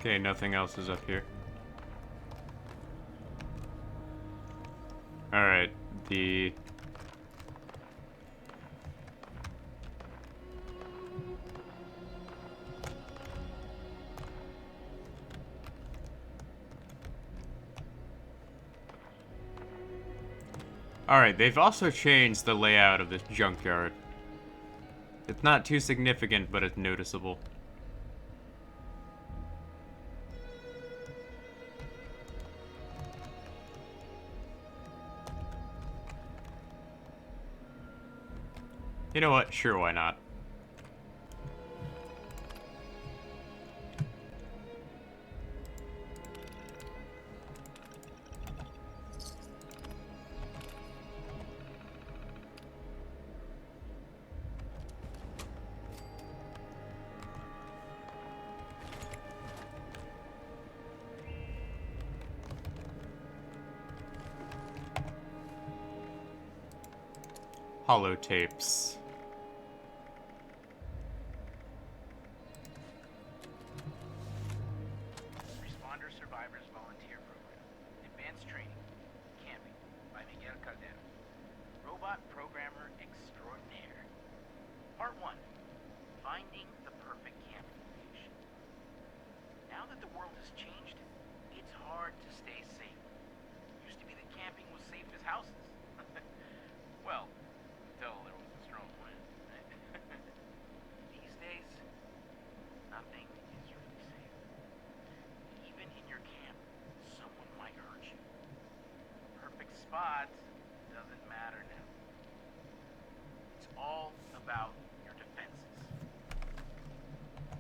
Okay, nothing else is up here. Alright, the... Alright, they've also changed the layout of this junkyard. It's not too significant, but it's noticeable. You know what? Sure, why not? Holotapes. Responder Survivors Volunteer Program. Advanced Training. Camping. By Miguel Caldera. Robot Programmer Extraordinaire. Part 1. Finding the perfect camping location. Now that the world has changed, it's hard to stay safe. Used to be that camping was safe as houses. Well, until there was a strong wind. These days, nothing is really safe. Even in your camp, someone might hurt you. Perfect spot doesn't matter now. It's all about your defenses.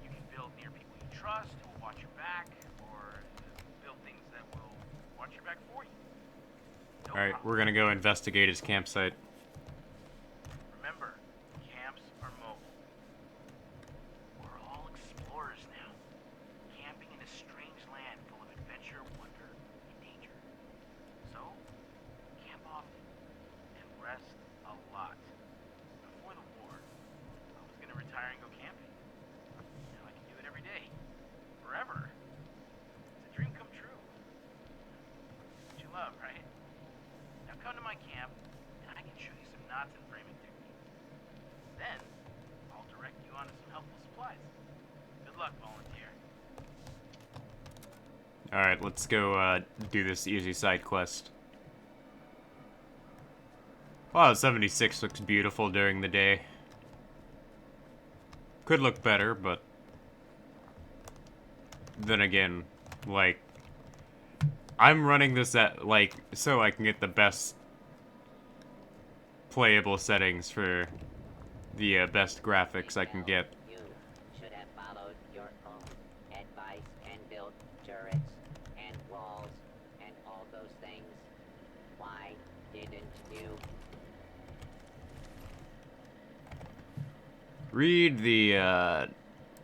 You can build near people you trust who will watch your back, or build things that will watch your back for you. No Alright, problem. we're gonna go investigate his campsite. Remember, camps are mobile. We're all explorers now, camping in a strange land full of adventure, wonder, and danger. So, camp often and rest a lot. Before the war, I was gonna retire and go camping. Now I can do it every day, forever. come to my camp, and I can show you some knots and framing techniques. Then, I'll direct you onto some helpful supplies. Good luck, volunteer. Alright, let's go do this easy side quest. Wow, 76 looks beautiful during the day. Could look better, but then again, like, I'm running this at, like, so I can get the best playable settings for the best graphics I can get. You should have followed your own advice and built turrets and walls and all those things. Why didn't you? Read the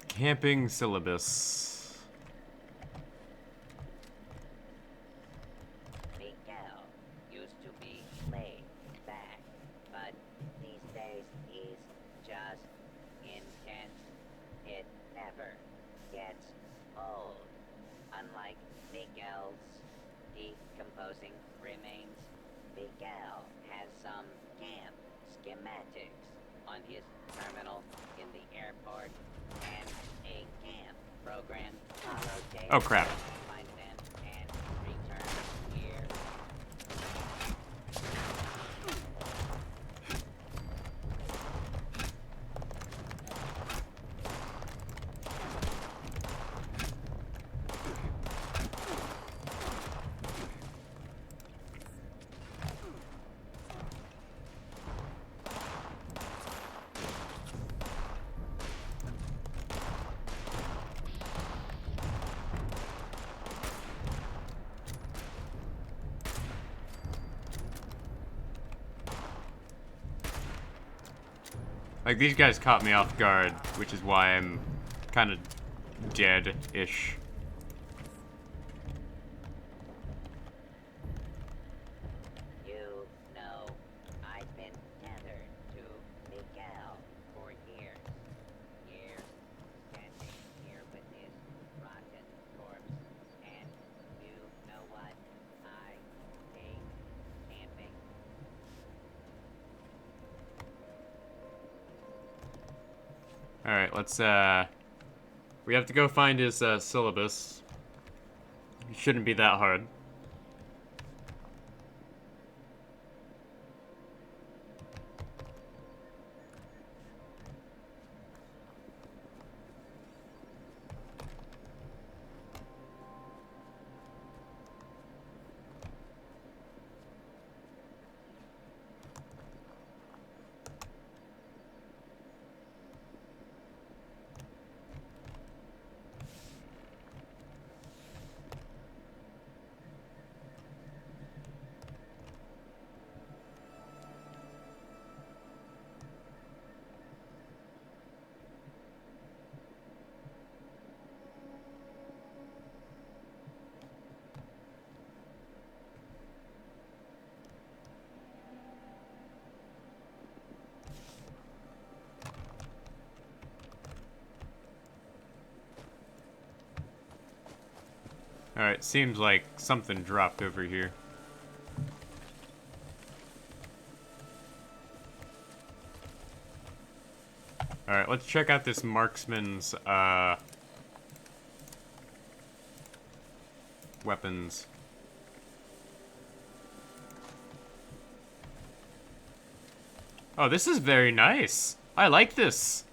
camping syllabus. Miguel used to be laid back, but these days he's just intense. It never gets old. Unlike Miguel's decomposing remains, Miguel has some camp schematics on his terminal in the airport and a camp program holotape. Oh crap. Find them and return here. Like, these guys caught me off guard, which is why I'm kind of dead-ish. You know, I've been tethered to Miguel for years. Years standing here with his rotten corpse. And you know what? I hate camping. Alright, let's, we have to go find his, syllabus. It shouldn't be that hard. Alright, seems like something dropped over here. Alright, let's check out this marksman's, weapons. Oh, this is very nice. I like this.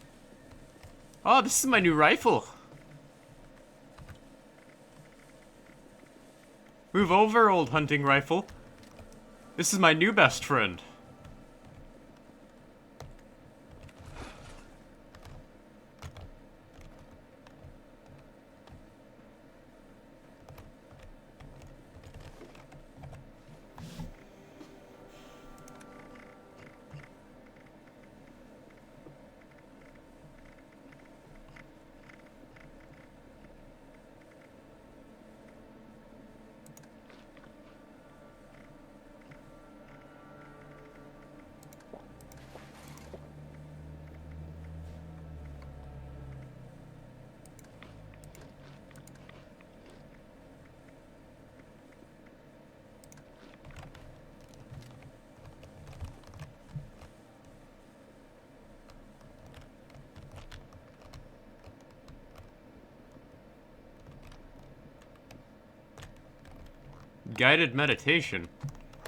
Oh, this is my new rifle. Move over, old hunting rifle. This is my new best friend. Guided meditation.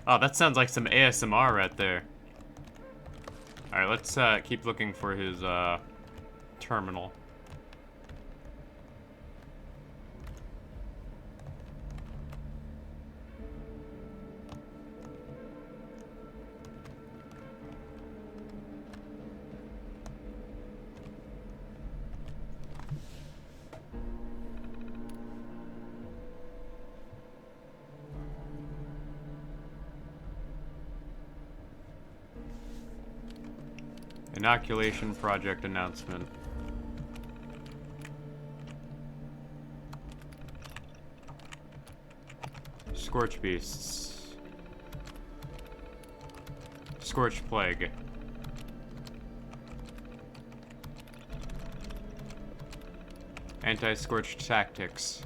Oh, that sounds like some ASMR right there. Alright, let's keep looking for his terminal. Inoculation project announcement. Scorch beasts. Scorch plague. Anti-scorch tactics.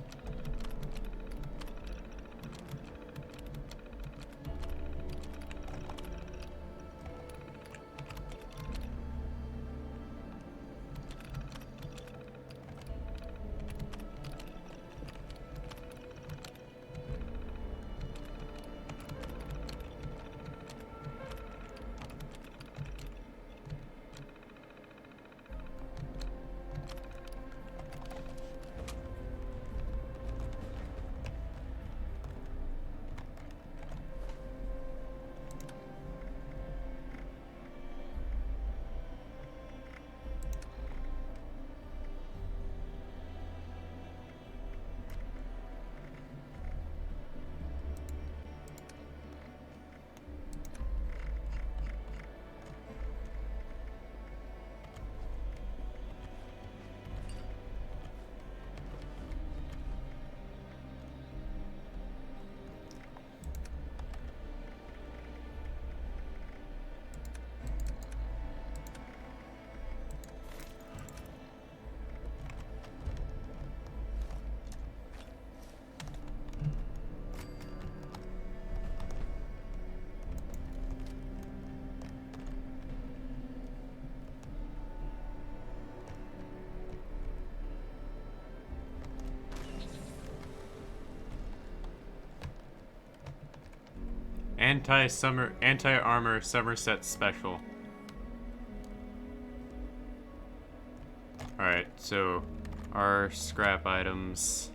Anti-armor Somerset special. Alright, so our scrap items.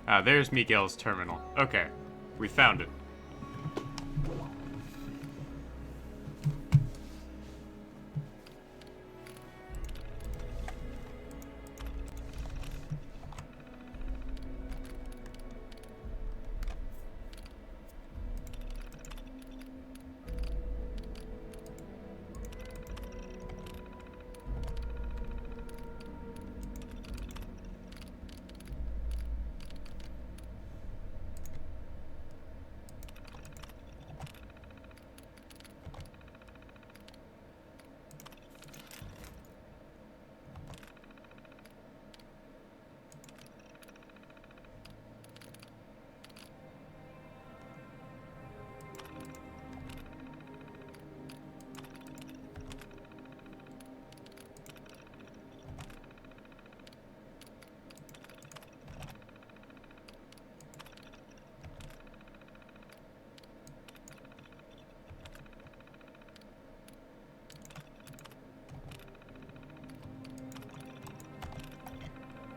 Ah, there's Miguel's terminal. Okay, we found it.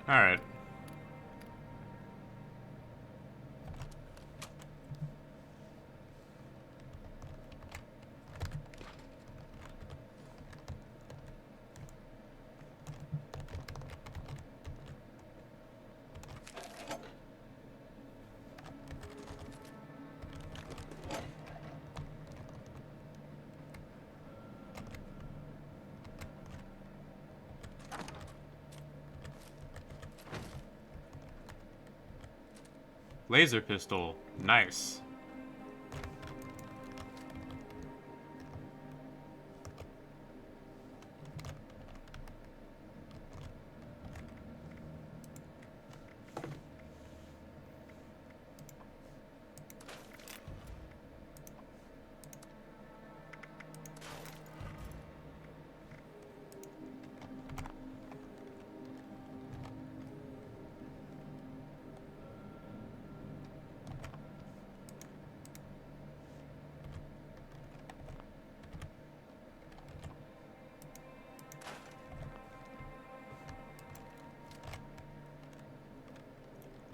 Alright. Laser pistol. Nice.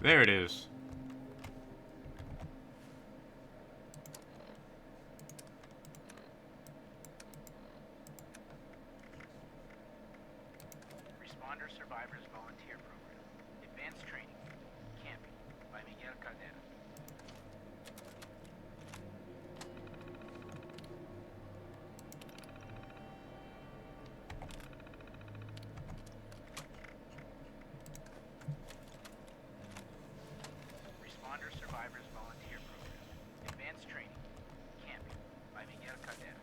There it is. Responder Survivors Volunteer Program. Advanced Training. Camping. By Miguel Caldera. Responder Survivors Volunteer Program. Advanced Training. Camping. By Miguel Caldera.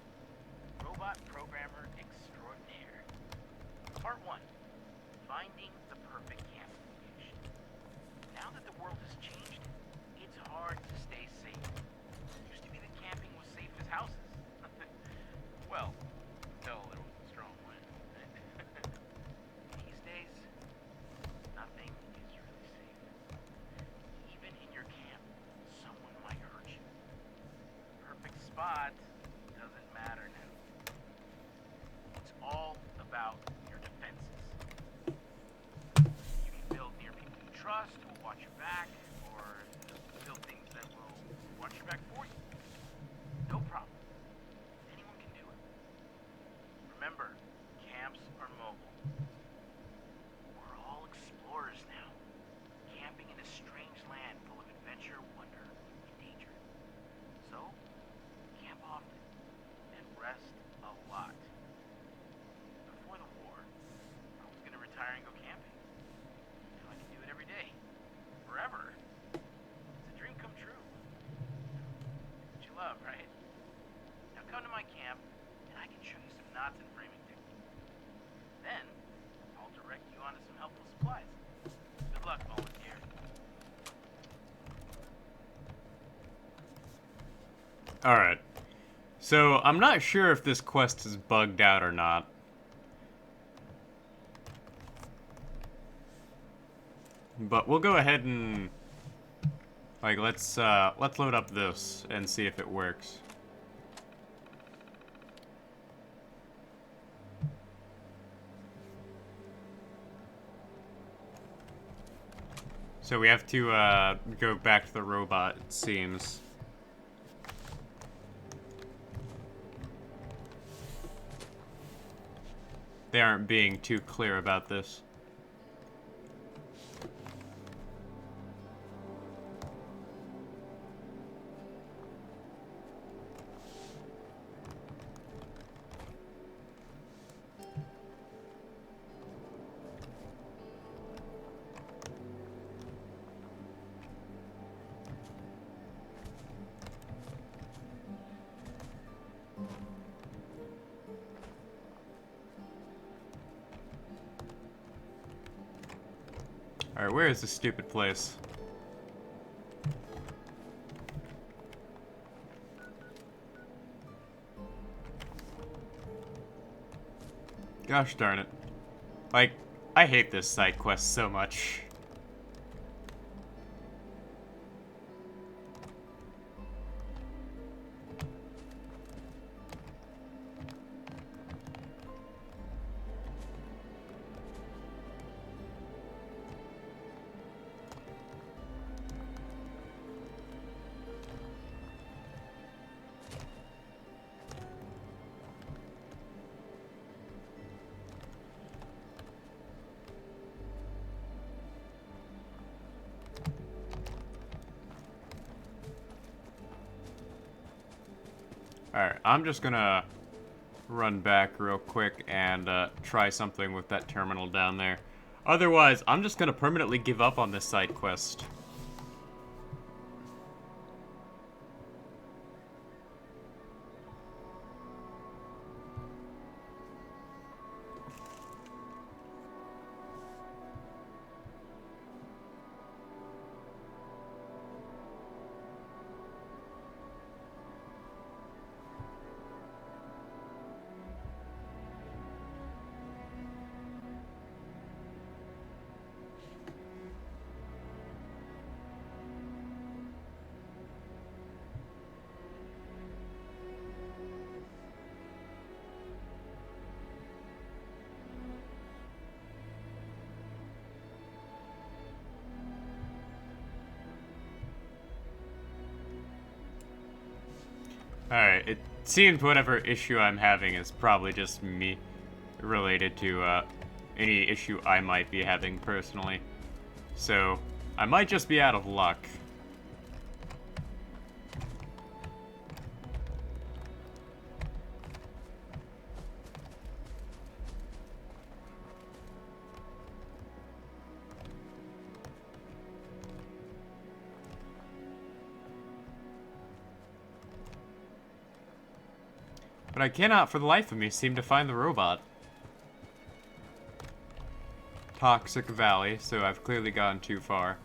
Robot Programmer Extraordinaire. Part 1. Finding the perfect camping location. Now that the world has changed, it's hard to stay safe. Used to be that camping was safe as houses. Well, until there was a strong wind. These days, nothing is really safe. Even in your camp, someone might hurt you. Perfect spot doesn't matter now. It's all about your defenses. You can build near people you trust who will watch your back, or build things that will watch your back for you. No problem. Anyone can do it. Remember, camps are mobile. We're all explorers now, camping in a strange land full of adventure, wonder, and danger. So, camp often and rest a lot. Before the war, I was gonna retire and go camping. Now I can do it every day. Forever. It's a dream come true. What you love, right? Now come to my camp, and I can show you some knots and framing techniques. Then, I'll direct you onto some helpful supplies. Good luck, volunteer. Alright. So, I'm not sure if this quest is bugged out or not. But we'll go ahead and... Like, let's load up this and see if it works. So we have to go back to the robot, it seems. They aren't being too clear about this. Alright, where is this stupid place? Gosh darn it. Like, I hate this side quest so much. Alright, I'm just gonna run back real quick and try something with that terminal down there. Otherwise, I'm just gonna permanently give up on this side quest. Alright, it seems whatever issue I'm having is probably just me related to any issue I might be having personally. So, I might just be out of luck. But I cannot for the life of me seem to find the robot. Toxic Valley, so I've clearly gone too far.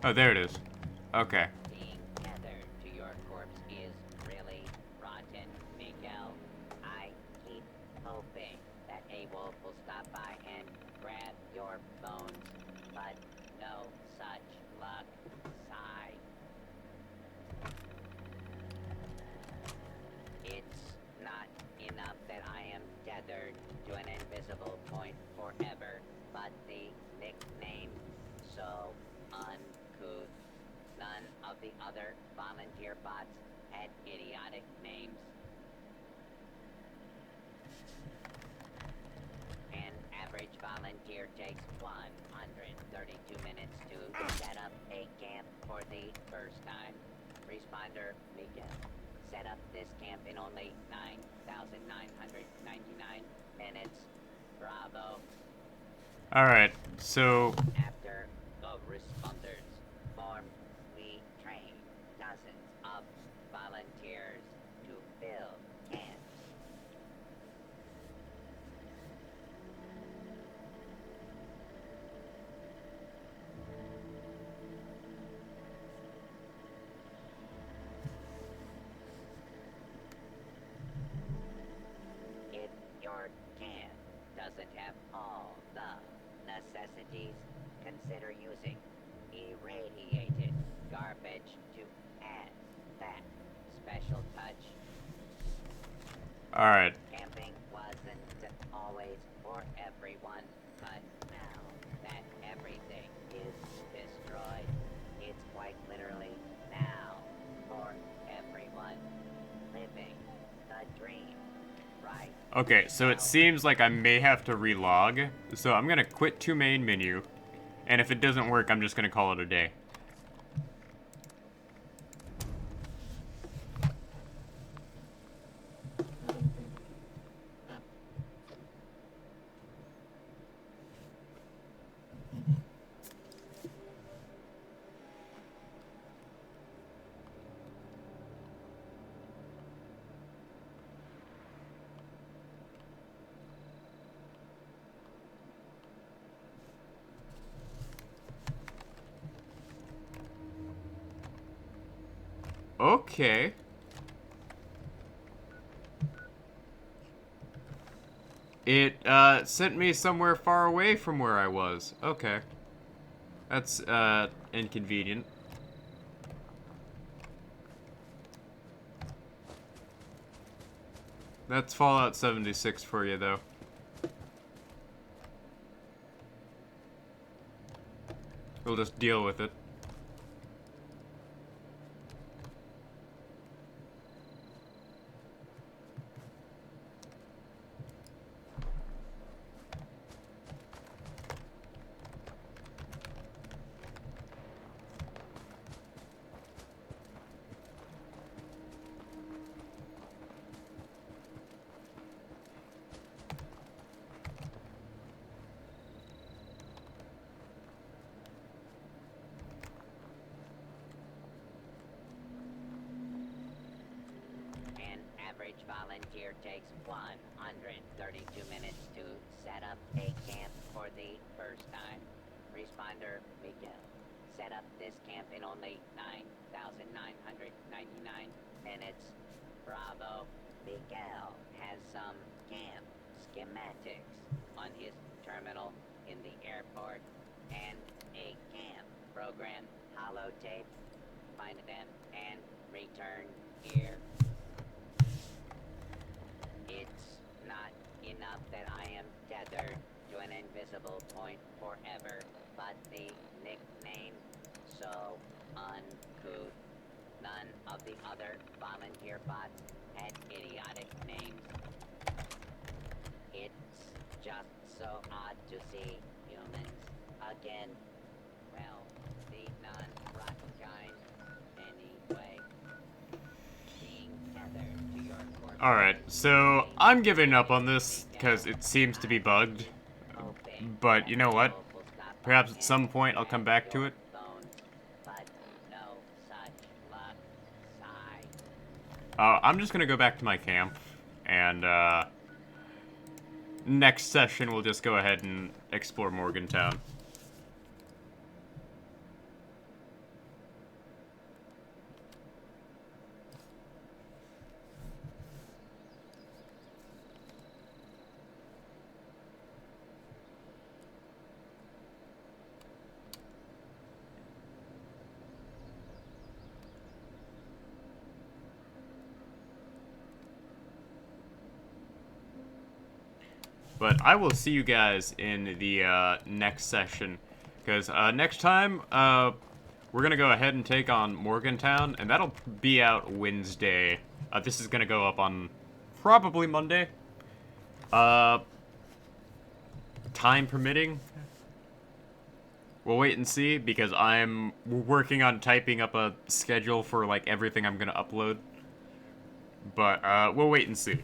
Oh, there it is. Okay. Being tethered to your corpse is really rotten, Miguel. I keep hoping that a wolf will stop by and grab your bones, but no such luck. Sigh. It's not enough that I am tethered to an invisible point forever, but the nickname so uncouth. None of the other volunteer bots had idiotic names. An average volunteer takes 132 minutes to set up a camp for the first time. Responder Miguel. Set up this camp in only 9,999 minutes. Bravo. Alright, so After the responders form, we train dozens of volunteers to build camps. If your camp doesn't have all the necessities, consider using irradiated garbage to add that special touch. alright. Camping wasn't always for everyone, but now that everything is destroyed, it's quite literally now for everyone. Living the dream, right? Okay, so it seems like I may have to relog. So I'm gonna quit to main menu. And if it doesn't work, I'm just gonna call it a day. Okay. It sent me somewhere far away from where I was. Okay. That's inconvenient. That's Fallout 76 for you, though. We'll just deal with it. An average volunteer takes 132 minutes to set up a camp for the first time. Responder Miguel. Set up this camp in only 9,999 minutes. Bravo. Miguel has some camp schematics on his terminal in the airport and a camp program holotape. Find them and return here. It's not enough that I am tethered to an invisible point forever, but the nickname so uncouth. None of the other volunteer bots had idiotic names. It's just so odd to see humans again. Well, the non-rotten kind, anyway. Being tethered to your corpse. Alright, so I'm giving up on this because it seems to be bugged. But you know what? Perhaps at some point I'll come back to it. But no such luck. Sigh. I'm just gonna go back to my camp, and next session we'll just go ahead and explore Morgantown. But I will see you guys in the next session, because next time we're gonna go ahead and take on Morgantown, and that'll be out Wednesday. This is gonna go up on probably Monday. Time permitting. We'll wait and see, because I'm working on typing up a schedule for like everything I'm gonna upload. But we'll wait and see.